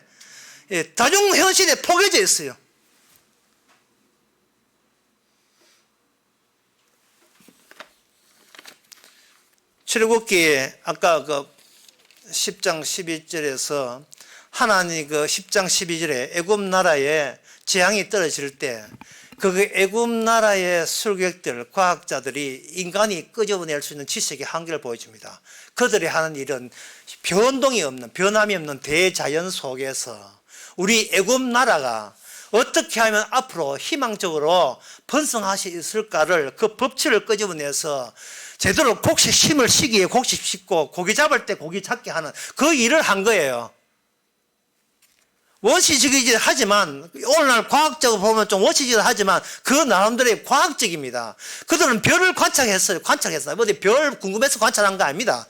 다중 현실에 포개져 있어요. 출애굽기 아까 그 10장 12절에서 하나님이 그 10장 12절에 애굽 나라에 재앙이 떨어질 때 그 애굽 나라의 술객들, 과학자들이 인간이 끄집어낼 수 있는 지식의 한계를 보여줍니다. 그들이 하는 일은 변동이 없는, 변함이 없는 대자연 속에서 우리 애굽 나라가 어떻게 하면 앞으로 희망적으로 번성할 수 있을까를 그 법칙을 끄집어내서 제대로 곡식 심을 시기에 곡식 심고 고기 잡을 때 고기 잡게 하는 그 일을 한 거예요. 원시적이지 하지만 오늘날 과학적으로 보면 좀 원시적이긴 하지만 그 나름대로의 과학적입니다. 그들은 별을 관찰했어요. 어디 별 궁금해서 관찰한 거 아닙니다.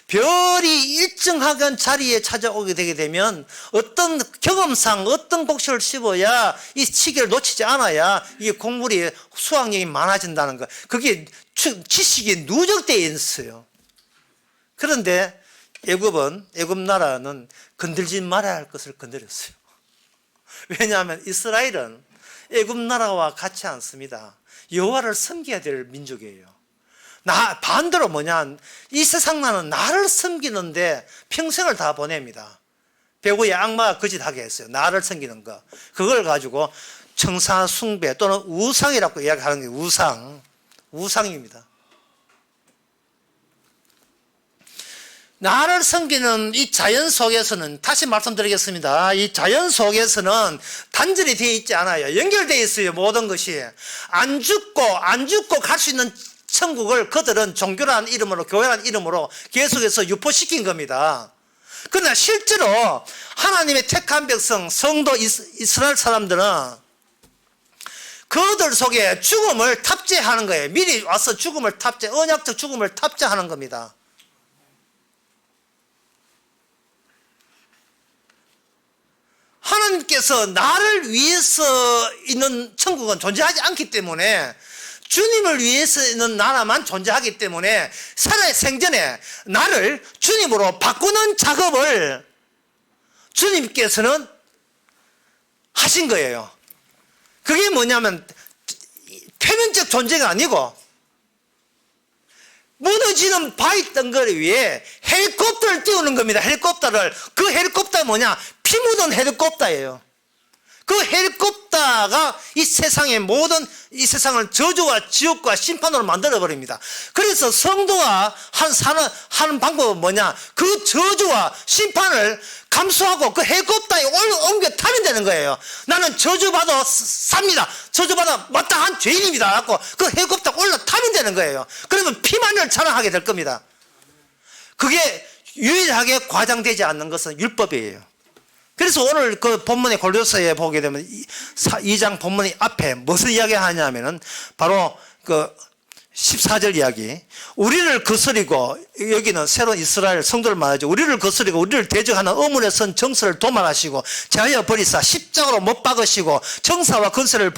별이 일정하게 자리에 찾아오게 되게 되면 어떤 경험상 어떤 곡식을 씹어야 이 시기를 놓치지 않아야 이 곡물이 수확량이 많아진다는 거. 그게 지식이 누적되어 있어요. 그런데 애굽 나라는 건들지 말아야 할 것을 건드렸어요. 왜냐하면 이스라엘은 애굽 나라와 같지 않습니다. 여호와를 섬겨야 될 민족이에요. 반대로 뭐냐, 이 세상 나는 나를 섬기는데 평생을 다 보냅니다. 배구의 악마가 거짓하게 했어요. 나를 섬기는 거. 그걸 가지고 청사 숭배 또는 우상이라고 이야기하는 게 우상입니다. 나를 섬기는 이 자연 속에서는 다시 말씀드리겠습니다. 이 자연 속에서는 단절이 되어 있지 않아요. 연결되어 있어요. 모든 것이. 안 죽고 갈 수 있는 천국을 그들은 종교라는 이름으로, 교회라는 이름으로 계속해서 유포시킨 겁니다. 그러나 실제로 하나님의 택한 백성, 성도 이스라엘 사람들은 그들 속에 죽음을 탑재하는 거예요. 미리 와서 언약적 죽음을 탑재하는 겁니다. 하나님께서 나를 위해서 있는 천국은 존재하지 않기 때문에 주님을 위해서 있는 나라만 존재하기 때문에 살아의 생전에 나를 주님으로 바꾸는 작업을 주님께서는 하신 거예요. 그게 뭐냐면 표면적 존재가 아니고 무너지는 바위 덩어리 위에 헬리콥터를 띄우는 겁니다. 헬리콥터를. 그 헬리콥터가 뭐냐? 피 묻은 헬리콥터예요. 그 헬리콥터가 이 세상의 모든 이 세상을 저주와 지옥과 심판으로 만들어버립니다. 그래서 성도가 하는 방법은 뭐냐? 그 저주와 심판을 감수하고 그 헬리콥터에 옮겨 타면 되는 거예요. 나는 저주받아 삽니다. 저주받아 마땅한 죄인입니다. 하고 그 헬리콥터 올라타면 되는 거예요. 그러면 피만을 자랑하게 될 겁니다. 그게 유일하게 과장되지 않는 것은 율법이에요. 그래서 오늘 그 본문의 골로새에 보게 되면 2장 본문의 앞에 무슨 이야기 하냐면은 바로 그 14절 이야기. 우리를 거스리고, 여기는 새로운 이스라엘 성도를 말하죠. 우리를 거스리고 우리를 대적하는 어물에 선 정사를 도말하시고 제하여 버리사 십자가로 못 박으시고 정사와 건세를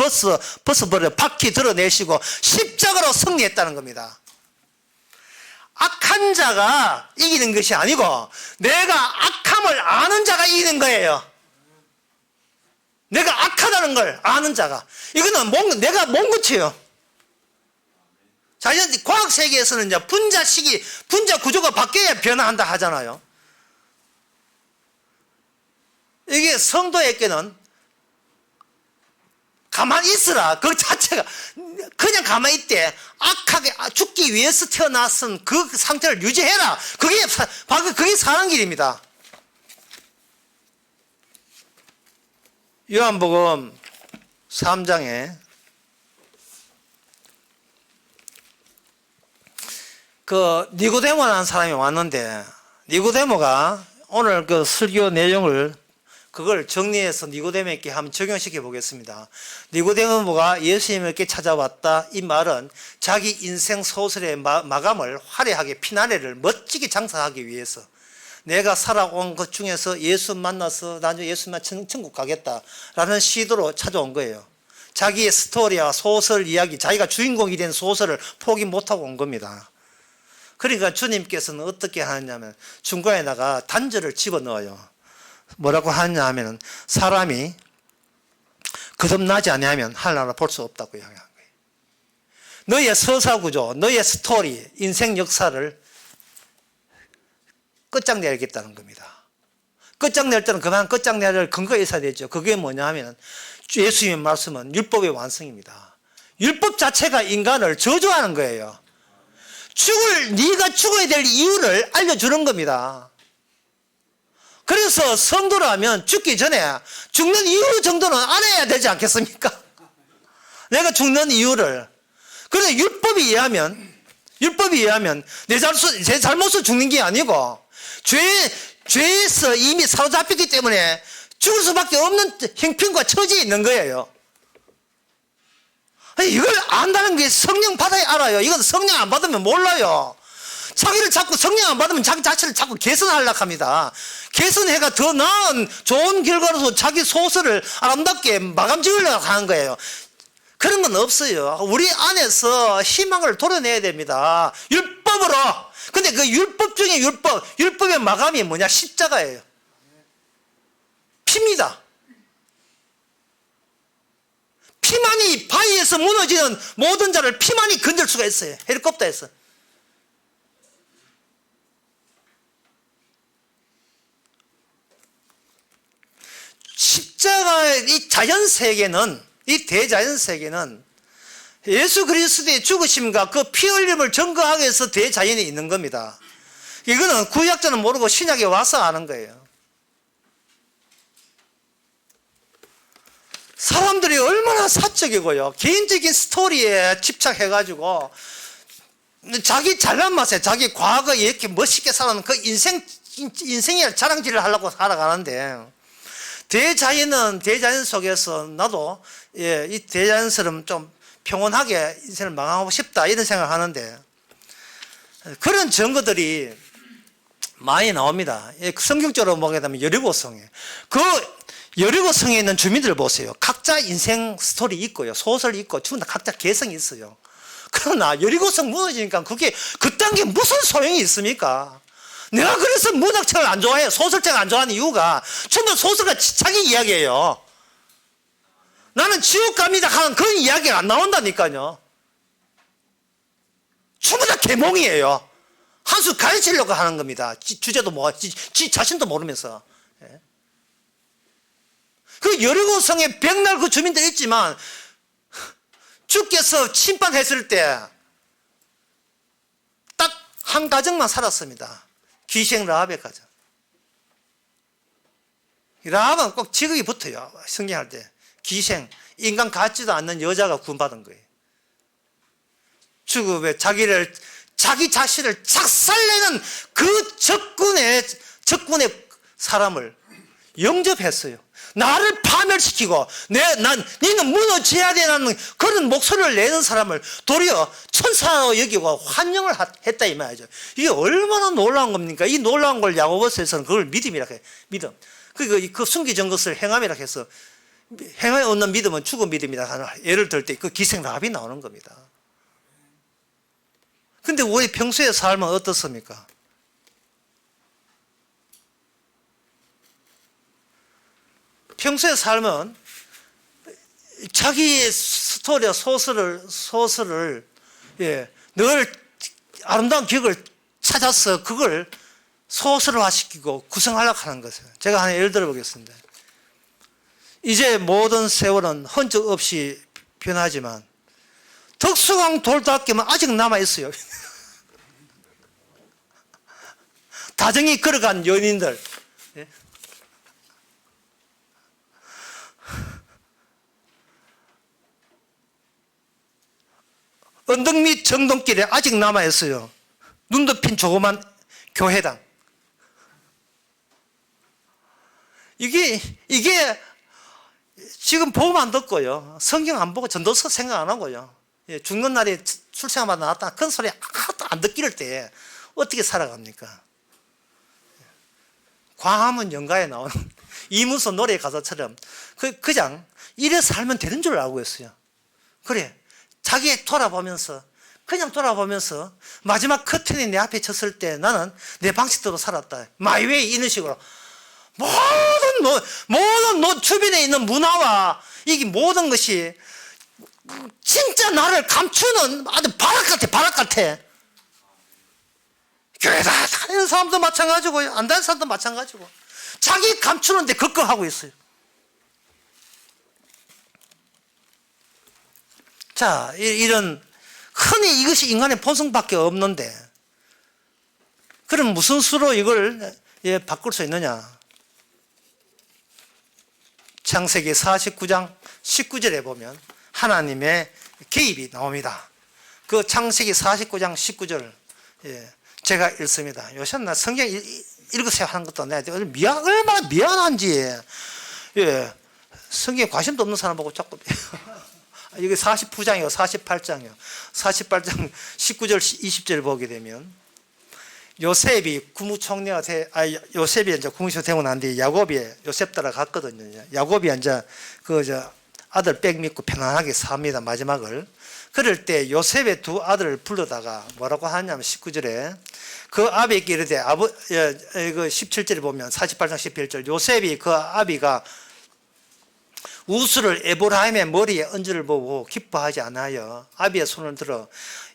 벗어버려 바퀴 드러내시고 십자가로 승리했다는 겁니다. 악한 자가 이기는 것이 아니고 내가 악함을 아는 자가 이기는 거예요. 내가 악하다는 걸 아는 자가. 이거는 내가 못 고쳐요. 자연 과학 세계에서는 이제 분자 구조가 바뀌어야 변화한다 하잖아요. 이게 성도에게는 가만히 있으라. 그 자체가 그냥 가만히 있대. 악하게 죽기 위해서 태어났은 그 상태를 유지해라. 그게 사는 길입니다. 요한복음 3장에 그 니고데모라는 사람이 왔는데, 니고데모가 오늘 그 설교 내용을 그걸 정리해서 니고데모에게 한번 적용시켜 보겠습니다. 니고데모가 예수님께 찾아왔다. 이 말은 자기 인생 소설의 마감을 화려하게 피나레를 멋지게 장사하기 위해서, 내가 살아온 것 중에서 예수 만나서 나중에 예수 만나 천국 가겠다라는 시도로 찾아온 거예요. 자기의 스토리와 소설 이야기, 자기가 주인공이 된 소설을 포기 못하고 온 겁니다. 그러니까 주님께서는 어떻게 하느냐면 중간에다가 단절을 집어넣어요. 뭐라고 하느냐 하면 사람이 거듭나지 아니하면 하나님을 볼 수 없다고 이야기한 거예요. 너의 서사구조, 너의 스토리, 인생 역사를 끝장내야겠다는 겁니다. 끝장낼 때는 그만 끝장내야 근거가 있어야 되죠. 그게 뭐냐 하면 예수님의 말씀은 율법의 완성입니다. 율법 자체가 인간을 저주하는 거예요. 네가 죽어야 될 이유를 알려주는 겁니다. 그래서 성도라면 죽기 전에 죽는 이유 정도는 알아야 되지 않겠습니까? 내가 죽는 이유를. 그런데 율법에 의하면 제 잘못으로 죽는 게 아니고 죄에서 이미 사로잡혔기 때문에 죽을 수밖에 없는 형편과 처지에 있는 거예요. 이걸 안다는 게 성령 받아야 알아요. 이건 성령 안 받으면 몰라요. 자기를 자꾸 성령 안 받으면 자기 자체를 자꾸 개선하려고 합니다. 개선해가 더 나은 좋은 결과로서 자기 소설을 아름답게 마감 지으려고 하는 거예요. 그런 건 없어요. 우리 안에서 희망을 도려내야 됩니다. 율법으로. 근데 그 율법 중에 율법의 마감이 뭐냐? 십자가예요. 피입니다. 피만이 바위에서 무너지는 모든 자를 피만이 건질 수가 있어요. 헬리콥터에서. 십자가의 이 자연세계는, 이 대자연세계는 예수 그리스도의 죽으심과 그 피 흘림을 증거하기 위해서 대자연이 있는 겁니다. 이거는 구약자는 모르고 신약에 와서 아는 거예요. 사람들이 얼마나 사적이고요. 개인적인 스토리에 집착해가지고 자기 잘난 맛에 자기 과거에 이렇게 멋있게 살아는 그 인생의 자랑질을 하려고 살아가는데, 대자연 속에서 나도 이 대자연처럼 좀 평온하게 인생을 망하고 싶다 이런 생각을 하는데, 그런 증거들이 많이 나옵니다. 성경적으로 보게 되면 여리고성에 여리고성에 있는 주민들 보세요. 각자 인생 스토리 있고요, 소설이 있고 전부 다 각자 개성이 있어요. 그러나 여리고성 무너지니까 그게 그딴 게 무슨 소용이 있습니까? 내가 그래서 문학책을 안 좋아해요. 소설책을 안 좋아하는 이유가 전부 소설가 자기 이야기예요. 나는 지옥 갑니다 하는 그런 이야기가 안 나온다니까요. 전부 다 계몽이에요. 한 수 가르치려고 하는 겁니다. 주제도 뭐, 지 자신도 모르면서. 예. 그 여리고 성에 백날 그 주민들 있지만 주께서 침판했을 때 딱 한 가정만 살았습니다. 귀생 라합의 가정. 라합은 꼭 직업이 붙어요. 성경할 때. 귀생, 인간 같지도 않는 여자가 구원받은 거예요. 죽음에 자기 자신을 작살내는 그 적군의 사람을 영접했어요. 나를 파멸시키고 니는 무너져야 되는 그런 목소리를 내는 사람을 도리어 천사로 여기고 환영을 했다 이 말이죠. 이게 얼마나 놀라운 겁니까? 이 놀라운 걸 야고보서에서는 그걸 믿음이라 해요. 믿음. 그 숨기진 것을 행함이라 해서 행함에 얻는 믿음은 죽은 믿음이다. 예를 들 때 그 기생 라합이 나오는 겁니다. 근데 우리 평소의 삶은 어떻습니까? 평소의 삶은 자기의 스토리와 소설을 늘 아름다운 기억을 찾아서 그걸 소설화시키고 구성하려고 하는 것이에요. 제가 하나 예를 들어 보겠습니다. 이제 모든 세월은 흔적 없이 변하지만 덕수강 돌담길은 아직 남아있어요. 다정히 걸어간 연인들. 언덕 밑 정동길에 아직 남아있어요. 눈 덮인 조그만 교회당. 이게 지금 보면 안 듣고요. 성경 안 보고 전도서 생각 안 하고요. 죽는 날에 출생하다 나왔다. 큰 소리 하나도 안 듣기를 때 어떻게 살아갑니까? 광화문 연가에 나오는 이문서 노래 가사처럼 그냥 이래 살면 되는 줄 알고 있어요. 그래. 자기 그냥 돌아보면서 마지막 커튼이 내 앞에 쳤을 때 나는 내 방식대로 살았다. 마이웨이 이런 식으로 모든 주변에 있는 문화와 이게 모든 것이 진짜 나를 감추는 아주 바락 같아. 교회 다니는 사람도 마찬가지고요. 안 다니는 사람도 마찬가지고. 자기 감추는데 걱정하고 있어요. 자, 이런 흔히 이것이 인간의 본성밖에 없는데 그럼 무슨 수로 이걸 바꿀 수 있느냐? 창세기 49장 19절에 보면 하나님의 개입이 나옵니다. 그 창세기 49장 19절 제가 읽습니다. 요새 나 성경 읽으세요 하는 것도 내가 얼마나 미안한지. 성경에 관심도 없는 사람 보고 자꾸 여기 49장이요 48장이요 48장 19절 20절 보게 되면 요셉이 국무총리가 요셉이 이제 국무총리 되고 난 뒤에 야곱이 요셉 따라갔거든요. 야곱이 이제 아들 백 믿고 편안하게 삽니다. 마지막을. 그럴 때 요셉의 두 아들을 불러다가 뭐라고 하냐면 19절에 그 아비에게 이르되 그 17절에 보면 48장 11절 요셉이 그 아비가 우수를 에브라임의 머리에 얹을 보고 기뻐하지 않아요. 아비의 손을 들어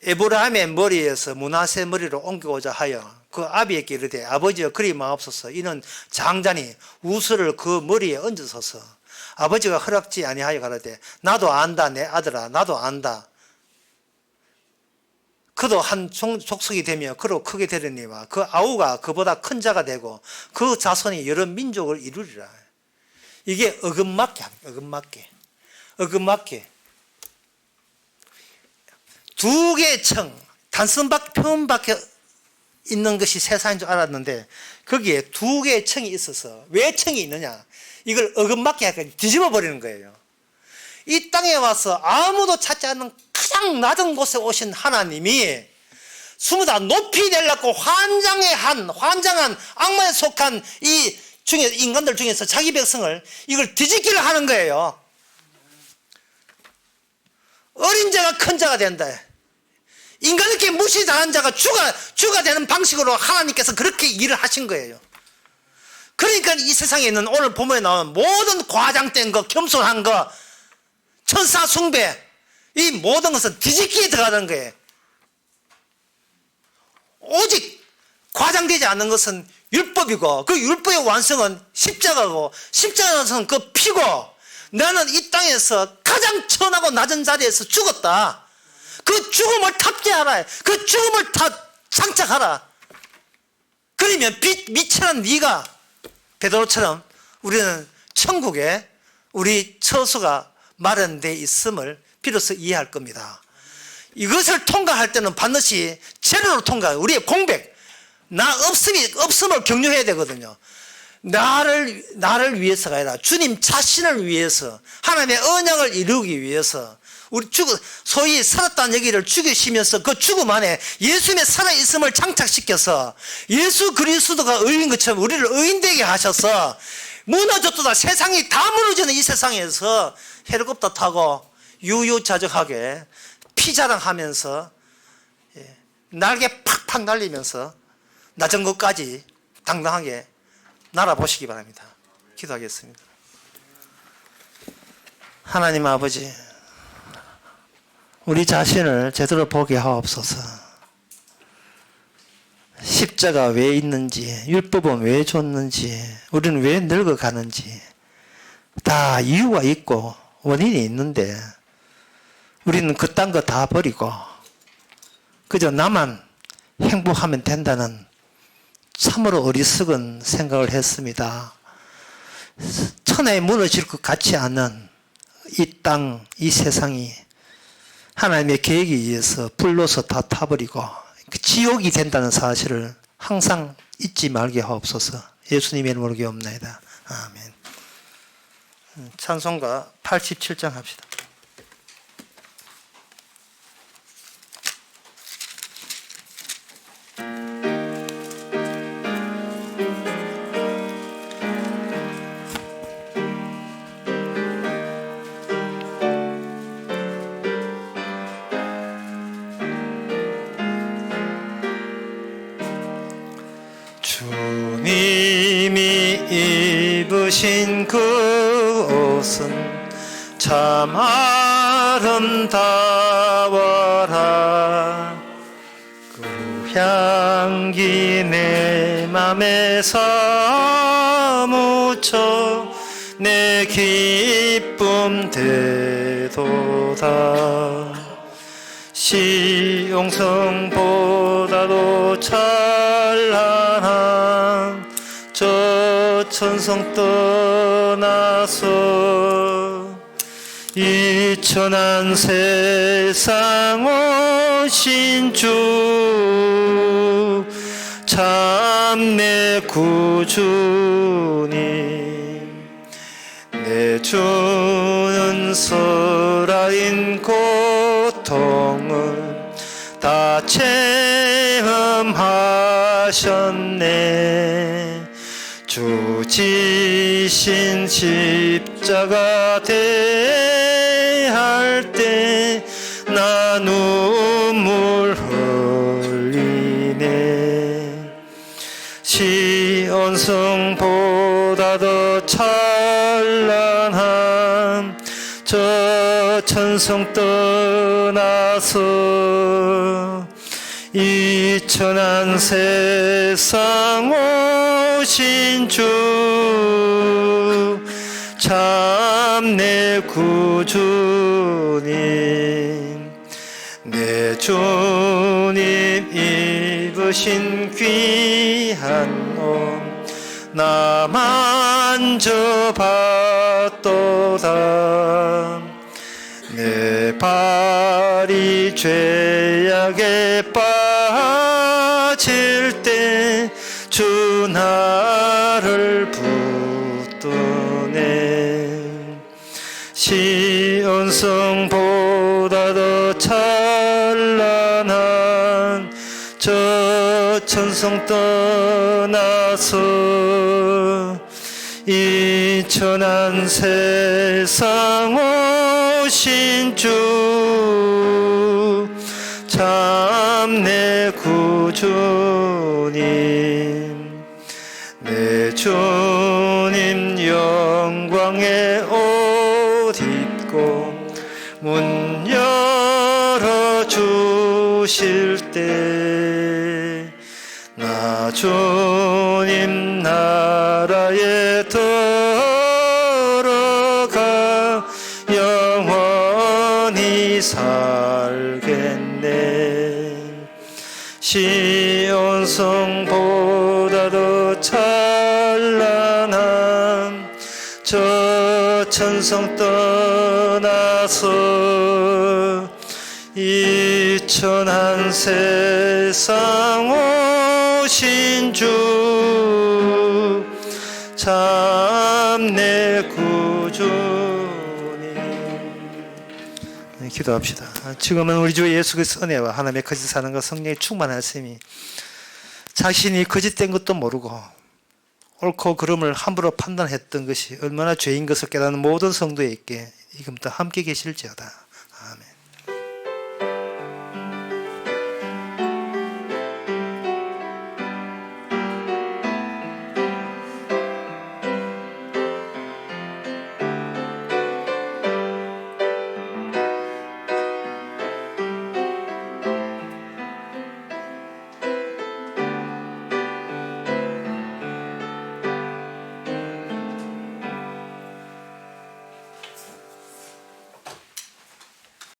에브라임의 머리에서 므낫세 머리로 옮기고자 하여 그 아비에게 이르되 아버지여 그리 마옵소서. 이는 장자니 우수를 그 머리에 얹으소서. 아버지가 허락지 아니하여 가라되 나도 안다 내 아들아 나도 안다. 그도 한 족속이 되며 그로 크게 되려니와 그 아우가 그보다 큰 자가 되고 그 자손이 여러 민족을 이루리라. 이게 어긋맞게 합니다. 어긋맞게. 두 개의 청, 표현밖에 있는 것이 세상인 줄 알았는데 거기에 두 개의 청이 있어서 왜 청이 있느냐? 이걸 어긋맞게 하니까 뒤집어 버리는 거예요. 이 땅에 와서 아무도 찾지 않는 가장 낮은 곳에 오신 하나님이 스무다 높이 내려고 환장한 악마에 속한 이 중에 인간들 중에서 자기 백성을 이걸 뒤집기를 하는 거예요. 어린 자가 큰 자가 된다. 인간에게 무시당한 자가 주가 되는 방식으로 하나님께서 그렇게 일을 하신 거예요. 그러니까 이 세상에 있는 오늘 본문에 나오는 모든 과장된 거, 겸손한 거, 천사 숭배, 이 모든 것은 뒤집기에 들어가는 거예요. 오직 과장되지 않는 것은 율법이고 그 율법의 완성은 십자가고 십자가의 완성은 그 피고 나는 이 땅에서 가장 천하고 낮은 자리에서 죽었다. 그 죽음을 탑재하라. 그 죽음을 장착하라. 그러면 미천한 네가 베드로처럼 우리는 천국에 우리 처소가 마련되어 있음을 비로소 이해할 겁니다. 이것을 통과할 때는 반드시 제대로 통과해요. 우리의 공백, 나 없음을 격려해야 되거든요. 나를 위해서가 아니라 주님 자신을 위해서, 하나님의 언약을 이루기 위해서, 우리 소위 살았다는 얘기를 죽이시면서 그 죽음 안에 예수님의 살아있음을 장착시켜서 예수 그리스도가 의인 것처럼 우리를 의인되게 하셔서 무너졌다 세상이 다 무너지는 이 세상에서 헬리콥터 타고 유유자적하게 피자랑하면서 날개 팍팍 날리면서 낮은 곳까지 당당하게 날아보시기 바랍니다. 기도하겠습니다. 하나님 아버지, 우리 자신을 제대로 보게 하옵소서. 십자가 왜 있는지, 율법은 왜 줬는지, 우리는 왜 늙어가는지 다 이유가 있고 원인이 있는데 우리는 그딴 거 다 버리고 그저 나만 행복하면 된다는 참으로 어리석은 생각을 했습니다. 천하에 무너질 것 같지 않은 이 땅, 이 세상이 하나님의 계획에 의해서 불로서 다 타버리고 지옥이 된다는 사실을 항상 잊지 말게 하옵소서. 예수님의 이름으로 기도합나이다. 아멘. 찬송가 87장 합시다. 주님이 입으신 그 옷은 참 아름다워라. 그 향기 내 맘에 사무쳐 내 기쁨 되도다. 시용성보다도 찬란한 저 천성 떠나서 이 천한 세상 오신 주 참 내 구주님. 내 주는 설아인 고통을 다 체험하셨네. 주 지신 십자가 대할 때 나 눈물 흘리네. 시온성보다 더 찬란한 저 천성 떠나서 이 천한 세상 오신 주 참 내 구주님. 내 주님 입으신 귀한 옷 나 만져봤도다. 내 발이 죄악에 빠질 때 주 나를 붙드네. 시온성보다 더 찬란한 저 천성 떠나서 이 천한 세상 오신 주 참 내 구주님. 내 주님 영광의 옷 입고 문 열어 주실 때 주님 나라에 들어가 영원히 살겠네. 시온성보다도 찬란한 저 천성 떠나서 이 천한 세상 오신 주 참 내 구주님. 기도합시다. 지금은 우리 주 예수 그리스도 은혜와 하나님의 거짓 사랑과 성령의 충만하심이 자신이 거짓된 것도 모르고 옳고 그름을 함부로 판단했던 것이 얼마나 죄인 것을 깨닫는 모든 성도에게 지금부터 함께 계실지어다.